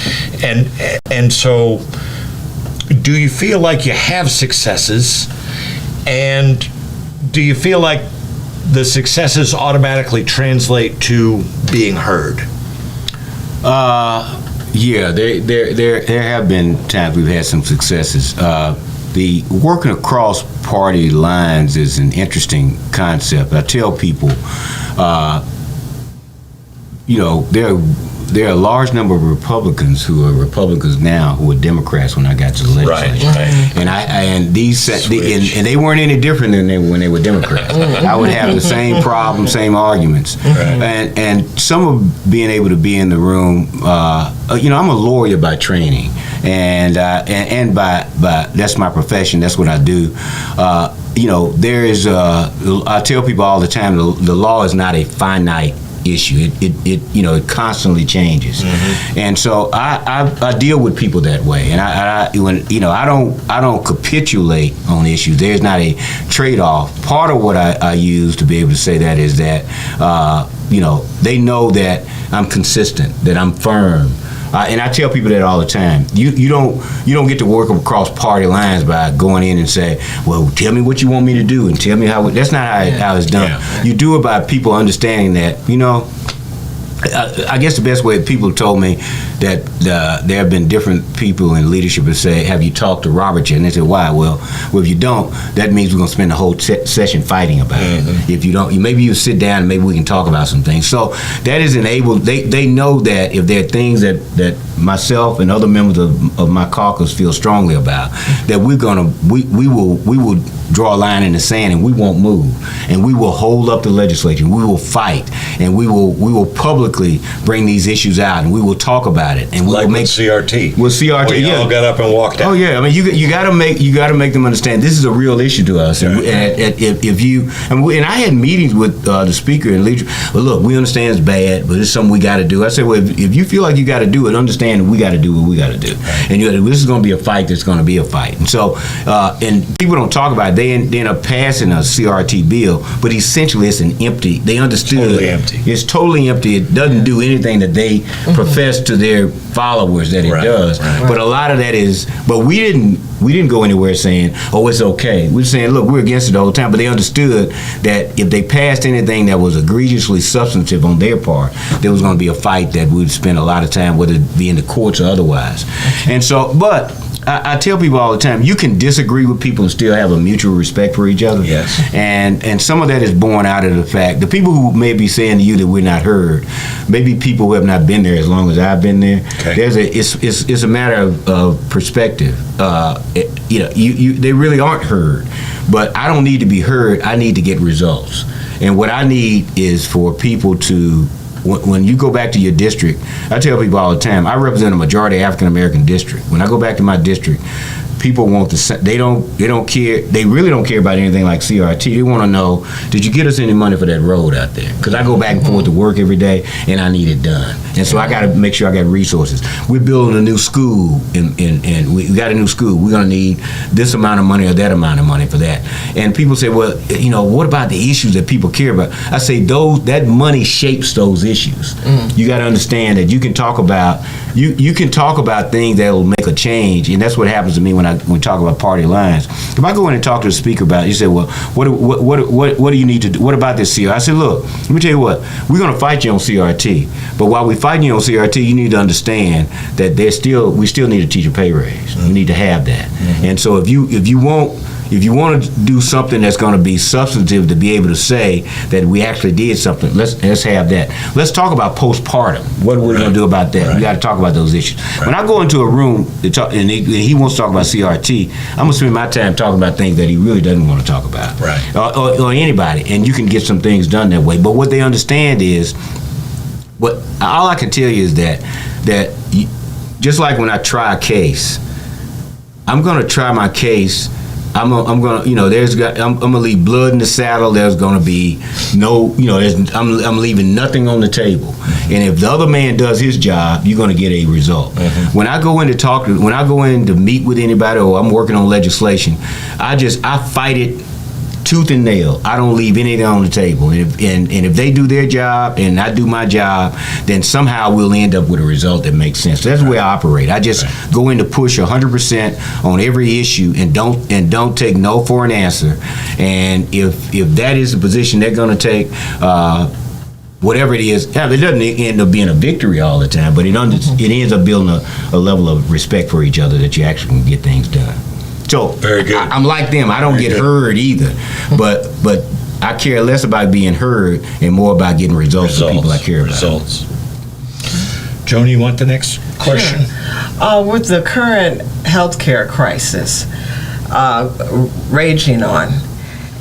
and so, do you feel like you have successes, and do you feel like the successes automatically translate to being heard? Yeah, there have been times we've had some successes. The working across party lines is an interesting concept. I tell people, there are a large number of Republicans who are Republicans now who were Democrats when I got to the legislature. Right. And they weren't any different than when they were Democrats. I would have the same problems, same arguments. Right. And some of being able to be in the room, I'm a lawyer by training, and by that's my profession. That's what I do. There is I tell people all the time, the law is not a finite issue. It constantly changes, and so I deal with people that way. And I don't capitulate on issues. There's not a trade-off. Part of what I use to be able to say that is that they know that I'm consistent, that I'm firm. And I tell people that all the time. You don't get to work across party lines by going in and say, well, tell me what you want me to do and tell me how. That's not how it's done. Yeah. You do it by people understanding that, I guess the best way people told me that there have been different people in leadership that say, have you talked to Robert yet? And they said, why? Well, if you don't, that means we're going to spend the whole session fighting about it. If you don't, maybe you sit down and maybe we can talk about some things. So that is enabled. They know that if there are things that myself and other members of my caucus feel strongly about, that we will draw a line in the sand and we won't move, and we will hold up the legislature, we will fight, and we will publicly bring these issues out, and we will talk about it, and we will make CRT. With CRT, where you all got up and walked out. Oh yeah, I mean you got to make them understand this is a real issue to us, and I had meetings with the speaker and leader. Well, look, we understand it's bad, but it's something we got to do. I said, well, if you feel like you got to do it, understand that we got to do what we got to do, and this is going to be a fight. That's going to be a fight, and so and people don't talk about it. They end up passing a CRT bill, but essentially it's an empty. They understood totally empty. It's totally empty. It doesn't do anything that they profess to their followers that it does. Right. But a lot of that is. But we didn't go anywhere saying, oh, it's okay. We're saying, look, we're against it the whole time. But they understood that if they passed anything that was egregiously substantive on their part, there was going to be a fight that we'd spend a lot of time, whether it be in the courts or otherwise. And so, but I tell people all the time, you can disagree with people and still have a mutual respect for each other. Yes. And some of that is born out of the fact, the people who may be saying to you that we're not heard, maybe people who have not been there as long as I've been there. Okay. It's a matter of perspective. They really aren't heard. But I don't need to be heard. I need to get results. And what I need is for people to when you go back to your district, I tell people all the time, I represent a majority African American district. When I go back to my district, people want they don't care. They really don't care about anything like CRT. They want to know, did you get us any money for that road out there? Because I go back and forth to work every day, and I need it done. And so I got to make sure I got resources. We're building a new school, and we got a new school. We're going to need this amount of money or that amount of money for that. And people say, well, what about the issues that people care about? I say that money shapes those issues. You got to understand that you can talk about you can talk about things that will make a change, and that's what happens to me when we talk about party lines. If I go in and talk to the speaker about it, he said, well, what do you need to do? What about this CRT? I said, look, let me tell you what, we're going to fight you on CRT, but while we're fighting you on CRT, you need to understand that we still need a teacher pay raise. We need to have that. And so if you want to do something that's going to be substantive to be able to say that we actually did something, let's have that. Let's talk about postpartum. What are we going to do about that? We got to talk about those issues. When I go into a room and he wants to talk about CRT, I'm going to spend my time talking about things that he really doesn't want to talk about. Right. Or anybody. And you can get some things done that way. But what they understand is, all I can tell you is that just like when I try a case, I'm going to try my case. I'm gonna leave blood in the saddle. There's gonna be I'm leaving nothing on the table. And if the other man does his job, you're gonna get a result. When I go in to meet with anybody, or I'm working on legislation, I fight it tooth and nail. I don't leave anything on the table. And if they do their job and I do my job, then somehow we'll end up with a result that makes sense. That's the way I operate. I just go in to push 100% on every issue and don't take no for an answer. And if that is the position they're going to take, whatever it is, it doesn't end up being a victory all the time, but it ends up building a level of respect for each other that you actually can get things done. So very good. I'm like them. I don't get heard either, but I care less about being heard and more about getting results from people I care about. Results. Jone, you want the next question? Sure. With the current healthcare crisis raging on,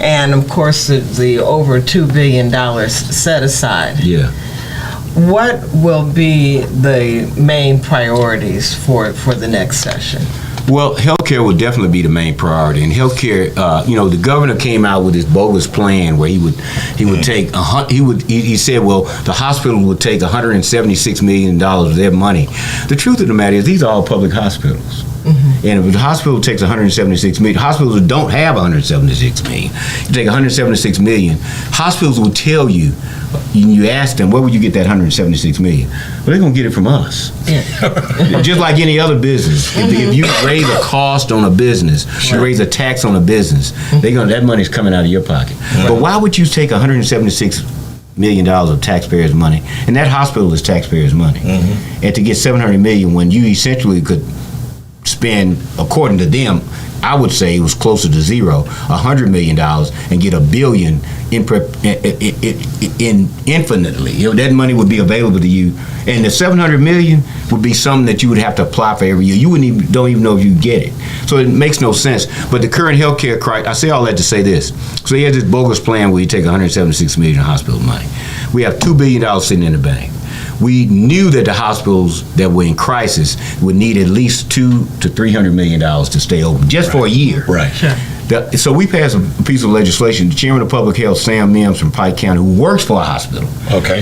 and of course the over $2 billion set aside. Yeah. What will be the main priorities for the next session? Well, healthcare would definitely be the main priority. And healthcare, the governor came out with this bogus plan where he said, well, the hospital would take $176 million of their money. The truth of the matter is, these are all public hospitals. And if the hospital takes $176 million, hospitals don't have $176 million. You take $176 million, hospitals will tell you, you ask them, where would you get that $176 million? Well, they're going to get it from us. Yeah. Just like any other business. If you raise a cost on a business, you raise a tax on a business, that money's coming out of your pocket. Right. But why would you take $176 million of taxpayers' money, and that hospital is taxpayers' money, and to get $700 million when you essentially could spend, according to them, I would say it was closer to zero, $100 million, and get $1 billion infinitely. That money would be available to you, and the $700 million would be something that you would have to apply for every year. You don't even know if you get it. So it makes no sense. But the current healthcare crisis, I say all that to say this. So he has this bogus plan where you take $176 million in hospital money. We have $2 billion sitting in the bank. We knew that the hospitals that were in crisis would need at least $200 to $300 million to stay open, just for a year. Right. Sure. So we passed a piece of legislation. The chairman of public health, Sam Mims from Pike County, who works for a hospital,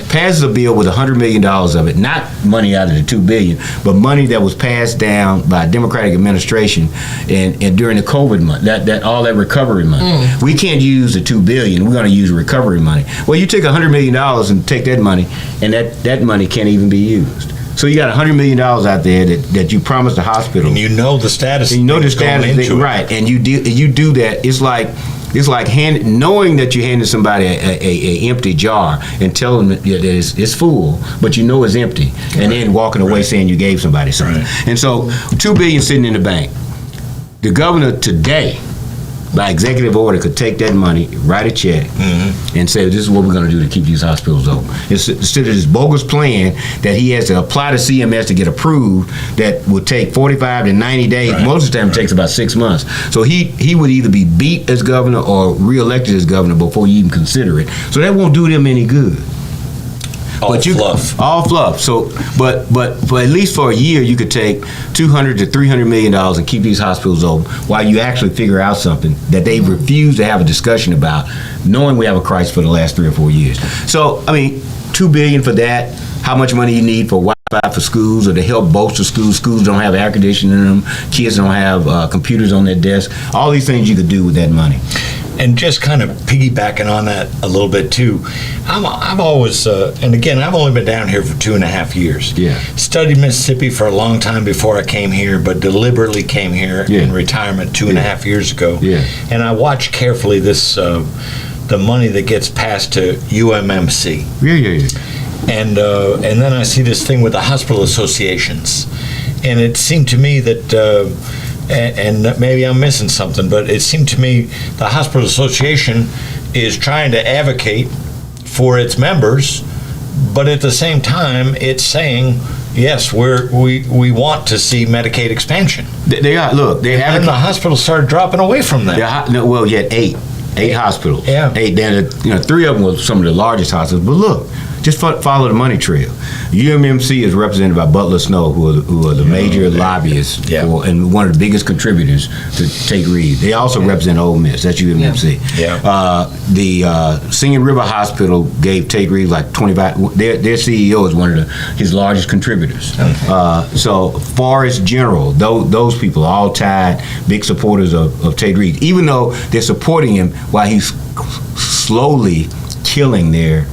passes a bill with $100 million of it, not money out of the $2 billion, but money that was passed down by a Democratic administration and during the COVID month, that all that recovery money. We can't use the $2 billion. We're going to use recovery money. Well, you take $100 million and take that money, and that money can't even be used. So you got $100 million out there that you promised the hospital, and you know the status. And you know the status, right? And you do that. It's like knowing that you're handing somebody a empty jar and telling them that it's full, but you know it's empty, and then walking away saying you gave somebody something. And so $2 billion sitting in the bank. The governor today, by executive order, could take that money, write a check, and say, this is what we're going to do to keep these hospitals open. Instead of this bogus plan that he has to apply to CMS to get approved that would take 45 to 90 days. Right. Most of the time it takes about 6 months. So he would either be beat as governor or reelected as governor before you even consider it. So that won't do them any good. All fluff. All fluff. So, but for at least for a year, you could take $200 to $300 million and keep these hospitals open while you actually figure out something that they refuse to have a discussion about, knowing we have a crisis for the last 3 or 4 years. So, I mean, $2 billion for that. How much money you need for Wi-Fi for schools or to help bolster schools? Schools don't have air conditioning in them. Kids don't have computers on their desk. All these things you could do with that money. And just kind of piggybacking on that a little bit too, I've always, and again, I've only been down here for 2.5 years. Yeah. Studied Mississippi for a long time before I came here, but deliberately came here in retirement 2.5 years ago. Yeah. And I watched carefully this, the money that gets passed to UMMC. Yeah. And then I see this thing with the hospital associations, and it seemed to me that, and maybe I'm missing something, but it seemed to me the hospital association is trying to advocate for its members, but at the same time, it's saying, yes, we want to see Medicaid expansion. They are. Look, they have. And the hospitals started dropping away from that. Well, you had eight hospitals. Yeah. 8. Then 3 of them were some of the largest hospitals. But look, just follow the money trail. UMMC is represented by Butler Snow, who are the major lobbyists and one of the biggest contributors to Tate Reeves. They also represent Ole Miss. That's UMMC. The Singing River Hospital gave Tate Reeves like 25. Their CEO is one of his largest contributors. So Forest General, those people are all tied, big supporters of Tate Reeves, even though they're supporting him while he's slowly killing their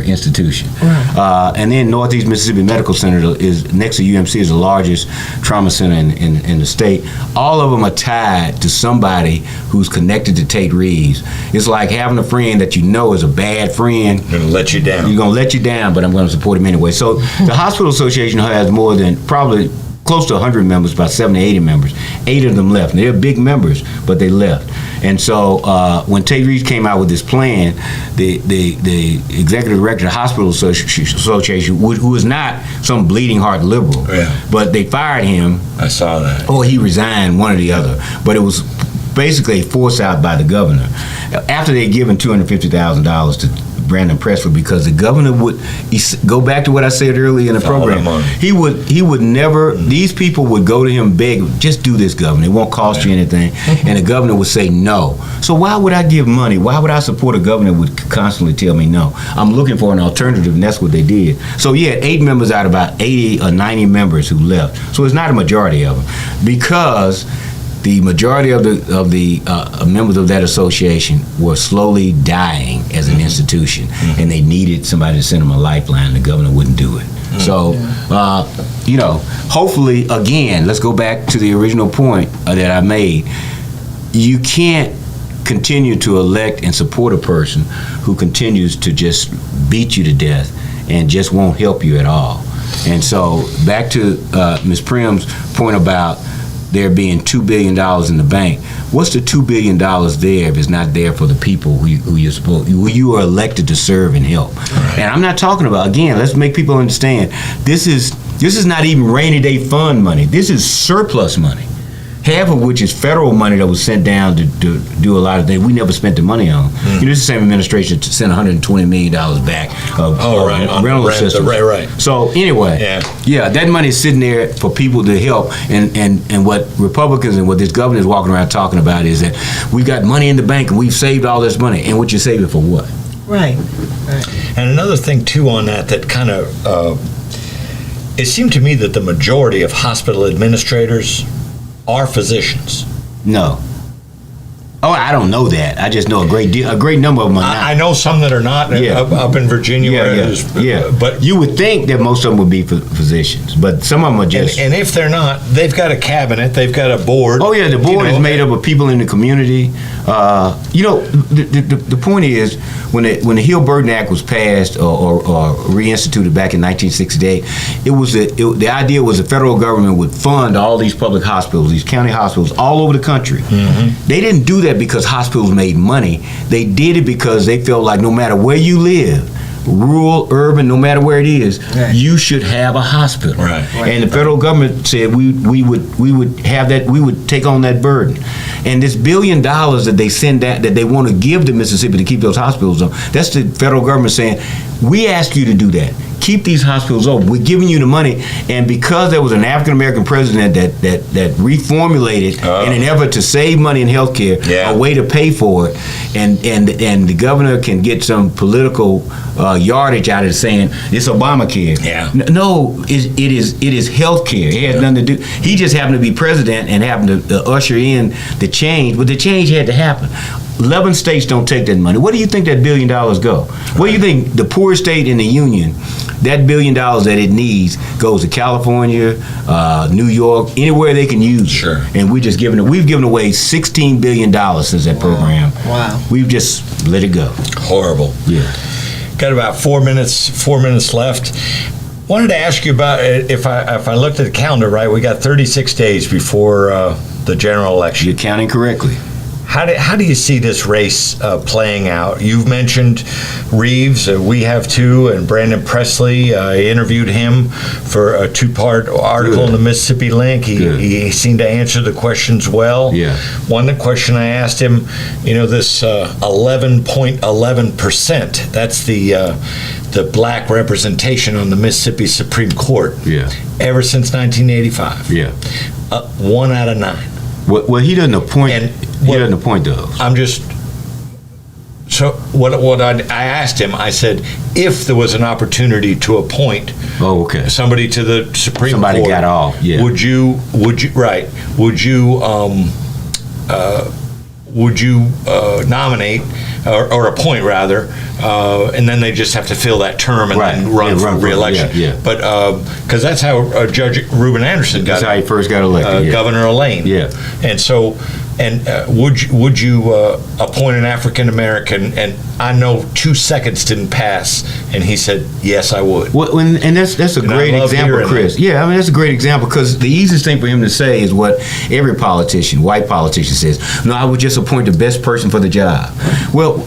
institution. And then Northeast Mississippi Medical Center is next to UMC, is the largest trauma center in the state. All of them are tied to somebody who's connected to Tate Reeves. It's like having a friend that you know is a bad friend. Gonna let you down. You're gonna let you down, but I'm gonna support him anyway. So the Hospital Association has more than probably close to 100 members, about 70, 80 members. 8 of them left. And they're big members, but they left. And so when Tate Reeves came out with this plan, the executive director of the Hospital Association, who is not some bleeding heart liberal, but they fired him. I saw that. Or he resigned, one or the other. But it was basically forced out by the governor. After they'd given $250,000 to Brandon Presley, because the governor would go back to what I said earlier in the program. He would never. These people would go to him, beg, just do this, governor. It won't cost you anything. And the governor would say no. So why would I give money? Why would I support a governor who would constantly tell me no? I'm looking for an alternative, and that's what they did. So you had 8 members out of about 80 or 90 members who left. So it's not a majority of them, because the majority of the members of that association were slowly dying as an institution, and they needed somebody to send them a lifeline, and the governor wouldn't do it. So, hopefully, again, let's go back to the original point that I made. You can't continue to elect and support a person who continues to just beat you to death and just won't help you at all. And so, back to Ms. Primm's point about there being $2 billion in the bank. What's the $2 billion there if it's not there for the people who you are elected to serve and help? Right. And I'm not talking about, again, let's make people understand, this is not even rainy day fund money. This is surplus money, half of which is federal money that was sent down to do a lot of things we never spent the money on. This is the same administration sent $120 million back of rental assistance. Right. So anyway, that money is sitting there for people to help. And what Republicans and what this governor is walking around talking about is that we've got money in the bank and we've saved all this money. And what you save it for what? Right. And another thing too on that kind of, it seemed to me that the majority of hospital administrators are physicians. No. Oh, I don't know that. I just know a great number of them are not. I know some that are not up in Virginia. But you would think that most of them would be physicians, but some of them are just. And if they're not, they've got a cabinet, they've got a board. Oh yeah, the board is made up of people in the community. The point is, when the Hill-Burton Act was passed or reinstituted back in 1968, the idea was the federal government would fund all these public hospitals, these county hospitals all over the country. They didn't do that because hospitals made money. They did it because they felt like no matter where you live, rural, urban, no matter where it is, you should have a hospital. Right. And the federal government said we would have that, we would take on that burden. And this $1 billion that they send out, that they want to give to Mississippi to keep those hospitals on, that's the federal government saying, we ask you to do that. Keep these hospitals open. We're giving you the money. And because there was an African American president that reformulated in an effort to save money in health care, a way to pay for it, and the governor can get some political yardage out of it saying it's Obamacare. Yeah. No, it is health care. It has nothing to do. He just happened to be president and happened to usher in the change, but the change had to happen. 11 states don't take that money. Where do you think that $1 billion go? Where do you think the poorest state in the union, that $1 billion that it needs goes to California, New York, anywhere they can use it. Sure. And we've given away $16 billion since that program. Wow. We've just let it go. Horrible. Yeah. Got about 4 minutes left. Wanted to ask you about, if I looked at the calendar right, we got 36 days before the general election. You're counting correctly. How do you see this race playing out? You've mentioned Reeves, we have too, and Brandon Presley. I interviewed him for a 2-part article in the Mississippi Link. He seemed to answer the questions well. Yeah. One question I asked him, this 11.11%, that's the black representation on the Mississippi Supreme Court. Yeah. Ever since 1985. Yeah. 1 out of 9. Well, he doesn't appoint. He doesn't appoint those. I'm just. So what I asked him, I said, if there was an opportunity to appoint somebody to the Supreme Court, somebody got off. Yeah. Would you nominate or appoint rather, and then they just have to fill that term and then run for re-election. Yeah. But because that's how Judge Reuben Anderson got. That's how he first got elected. Governor Elaine. Yeah. And so. And would you appoint an African American? And I know 2 seconds didn't pass, and he said, "Yes, I would." Well, and that's a great example, Chris. Yeah, I mean that's a great example because the easiest thing for him to say is what every politician, white politician, says. No, I would just appoint the best person for the job. Well,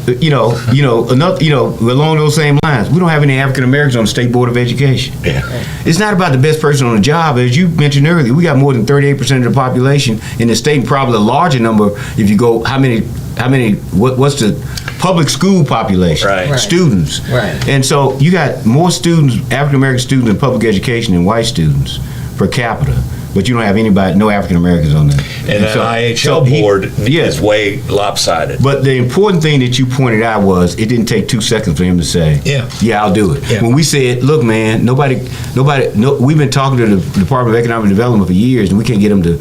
along those same lines, we don't have any African Americans on the State Board of Education. Yeah. It's not about the best person on the job. As you mentioned earlier, we got more than 38% of the population in the state, and probably a larger number if you go what's the public school population, students, and so you got more students, African American students in public education than white students per capita, but you don't have no African Americans on there. And that IHL board is way lopsided. But the important thing that you pointed out was it didn't take 2 seconds for him to say, yeah, I'll do it. Yeah. When we said, look, man, we've been talking to the Department of Economic Development for years, and we can't get them to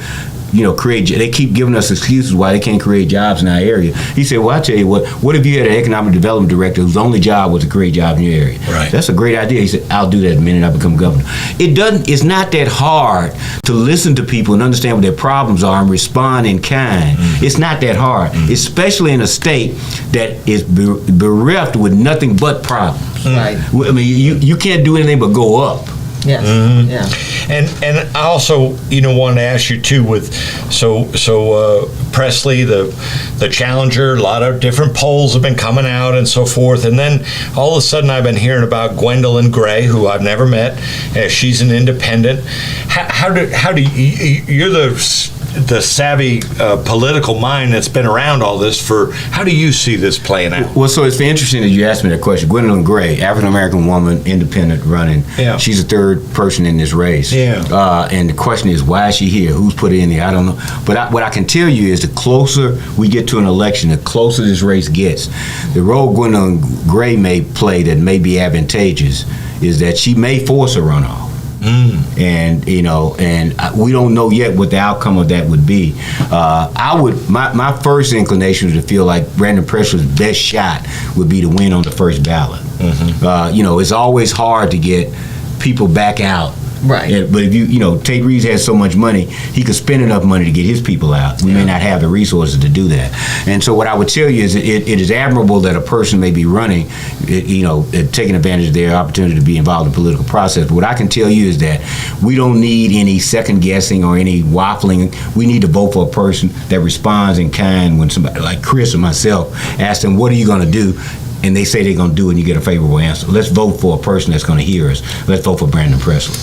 create. They keep giving us excuses why they can't create jobs in our area. He said, well, I'll tell you what if you had an economic development director whose only job was to create jobs in your area? Right. That's a great idea. He said, I'll do that the minute I become governor. It's not that hard to listen to people and understand what their problems are and respond in kind. Mm-hmm. It's not that hard, especially in a state that is bereft with nothing but problems. Right. I mean, you can't do anything but go up. Yes. Mm-hmm. Yeah. And I also, wanted to ask you too with Presley, the challenger. A lot of different polls have been coming out and so forth, and then all of a sudden I've been hearing about Gwendolyn Gray, who I've never met. She's an independent. How do you? You're the savvy political mind that's been around all this for. How do you see this playing out? Well, so it's interesting that you asked me that question. Gwendolyn Gray, African American woman, independent, running. Yeah. She's the third person in this race. Yeah. And the question is, why is she here? Who's put her in there? I don't know. But what I can tell you is, the closer we get to an election, the closer this race gets. The role Gwendolyn Gray may play that may be advantageous is that she may force a runoff. And we don't know yet what the outcome of that would be. My first inclination is to feel like Brandon Presley's best shot would be to win on the first ballot. Mm-hmm. It's always hard to get people back out. Right. But if Tate Reeves has so much money, he could spend enough money to get his people out. We may not have the resources to do that. And so what I would tell you is it is admirable that a person may be running, taking advantage of their opportunity to be involved in the political process. But what I can tell you is that we don't need any second guessing or any waffling. We need to vote for a person that responds in kind when somebody like Chris or myself asks them, what are you going to do? and they say they're going to do it and you get a favorable answer. Let's vote for a person that's going to hear us. Let's vote for Brandon Presley.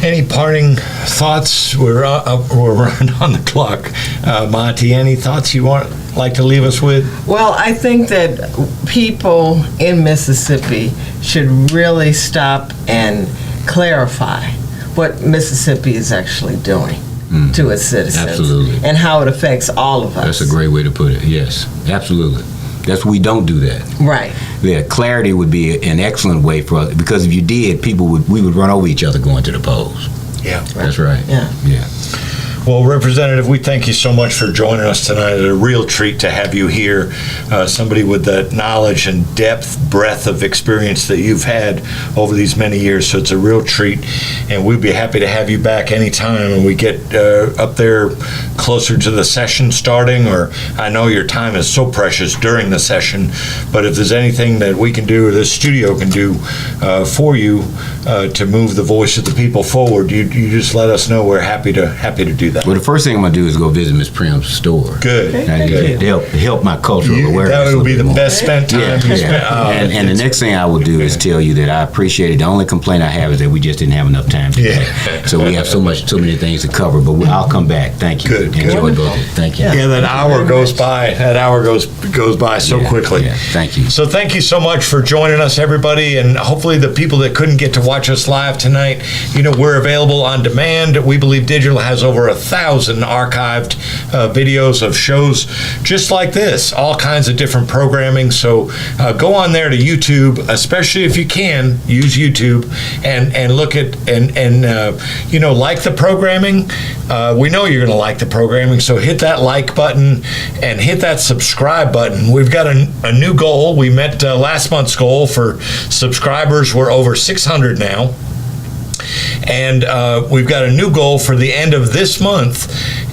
Any parting thoughts? We're running on the clock. Maati, any thoughts you like to leave us with? Well, I think that people in Mississippi should really stop and clarify what Mississippi is actually doing to its citizens. Absolutely. And how it affects all of us. That's a great way to put it. Yes, absolutely. We don't do that. Right. Yeah, clarity would be an excellent way for us, because if you did, we would run over each other going to the polls. Yeah. That's right. Yeah. Yeah. Well, Representative, we thank you so much for joining us tonight. It's a real treat to have you here. Somebody with the knowledge and breadth of experience that you've had over these many years. So it's a real treat, and we'd be happy to have you back anytime when we get up there closer to the session starting. Or I know your time is so precious during the session, but if there's anything that we can do or this studio can do for you to move the voice of the people forward, you just let us know. We're happy to do that. Well, the first thing I'm going to do is go visit Miss Primm's store. Good. Help my cultural awareness. That would be the best spent time. And the next thing I will do is tell you that I appreciate it. The only complaint I have is that we just didn't have enough time today. So we have so many things to cover. But I'll come back. Thank you. Good. Enjoy both. Thank you. Yeah, that hour goes by. That hour goes by so quickly. Yeah, thank you. So thank you so much for joining us, everybody, and hopefully the people that couldn't get to watch us live tonight, we're available on demand. We Believe Digital has over 1,000 archived videos of shows just like this, all kinds of different programming. So go on there to YouTube, especially if you can use YouTube, and look at and like the programming. We know you're going to like the programming, so hit that like button and hit that subscribe button. We've got a new goal. We met last month's goal for subscribers. We're over 600 now. And we've got a new goal for the end of this month,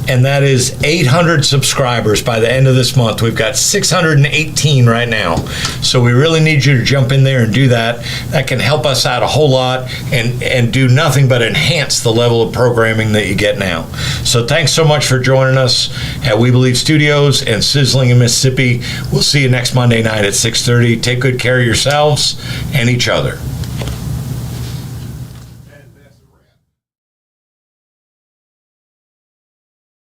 and that is 800 subscribers by the end of this month. We've got 618 right now. So we really need you to jump in there and do that. That can help us out a whole lot and do nothing but enhance the level of programming that you get now. So thanks so much for joining us at We Believe Studios and Sizzling in Mississippi. We'll see you next Monday night at 6:30. Take good care of yourselves and each other.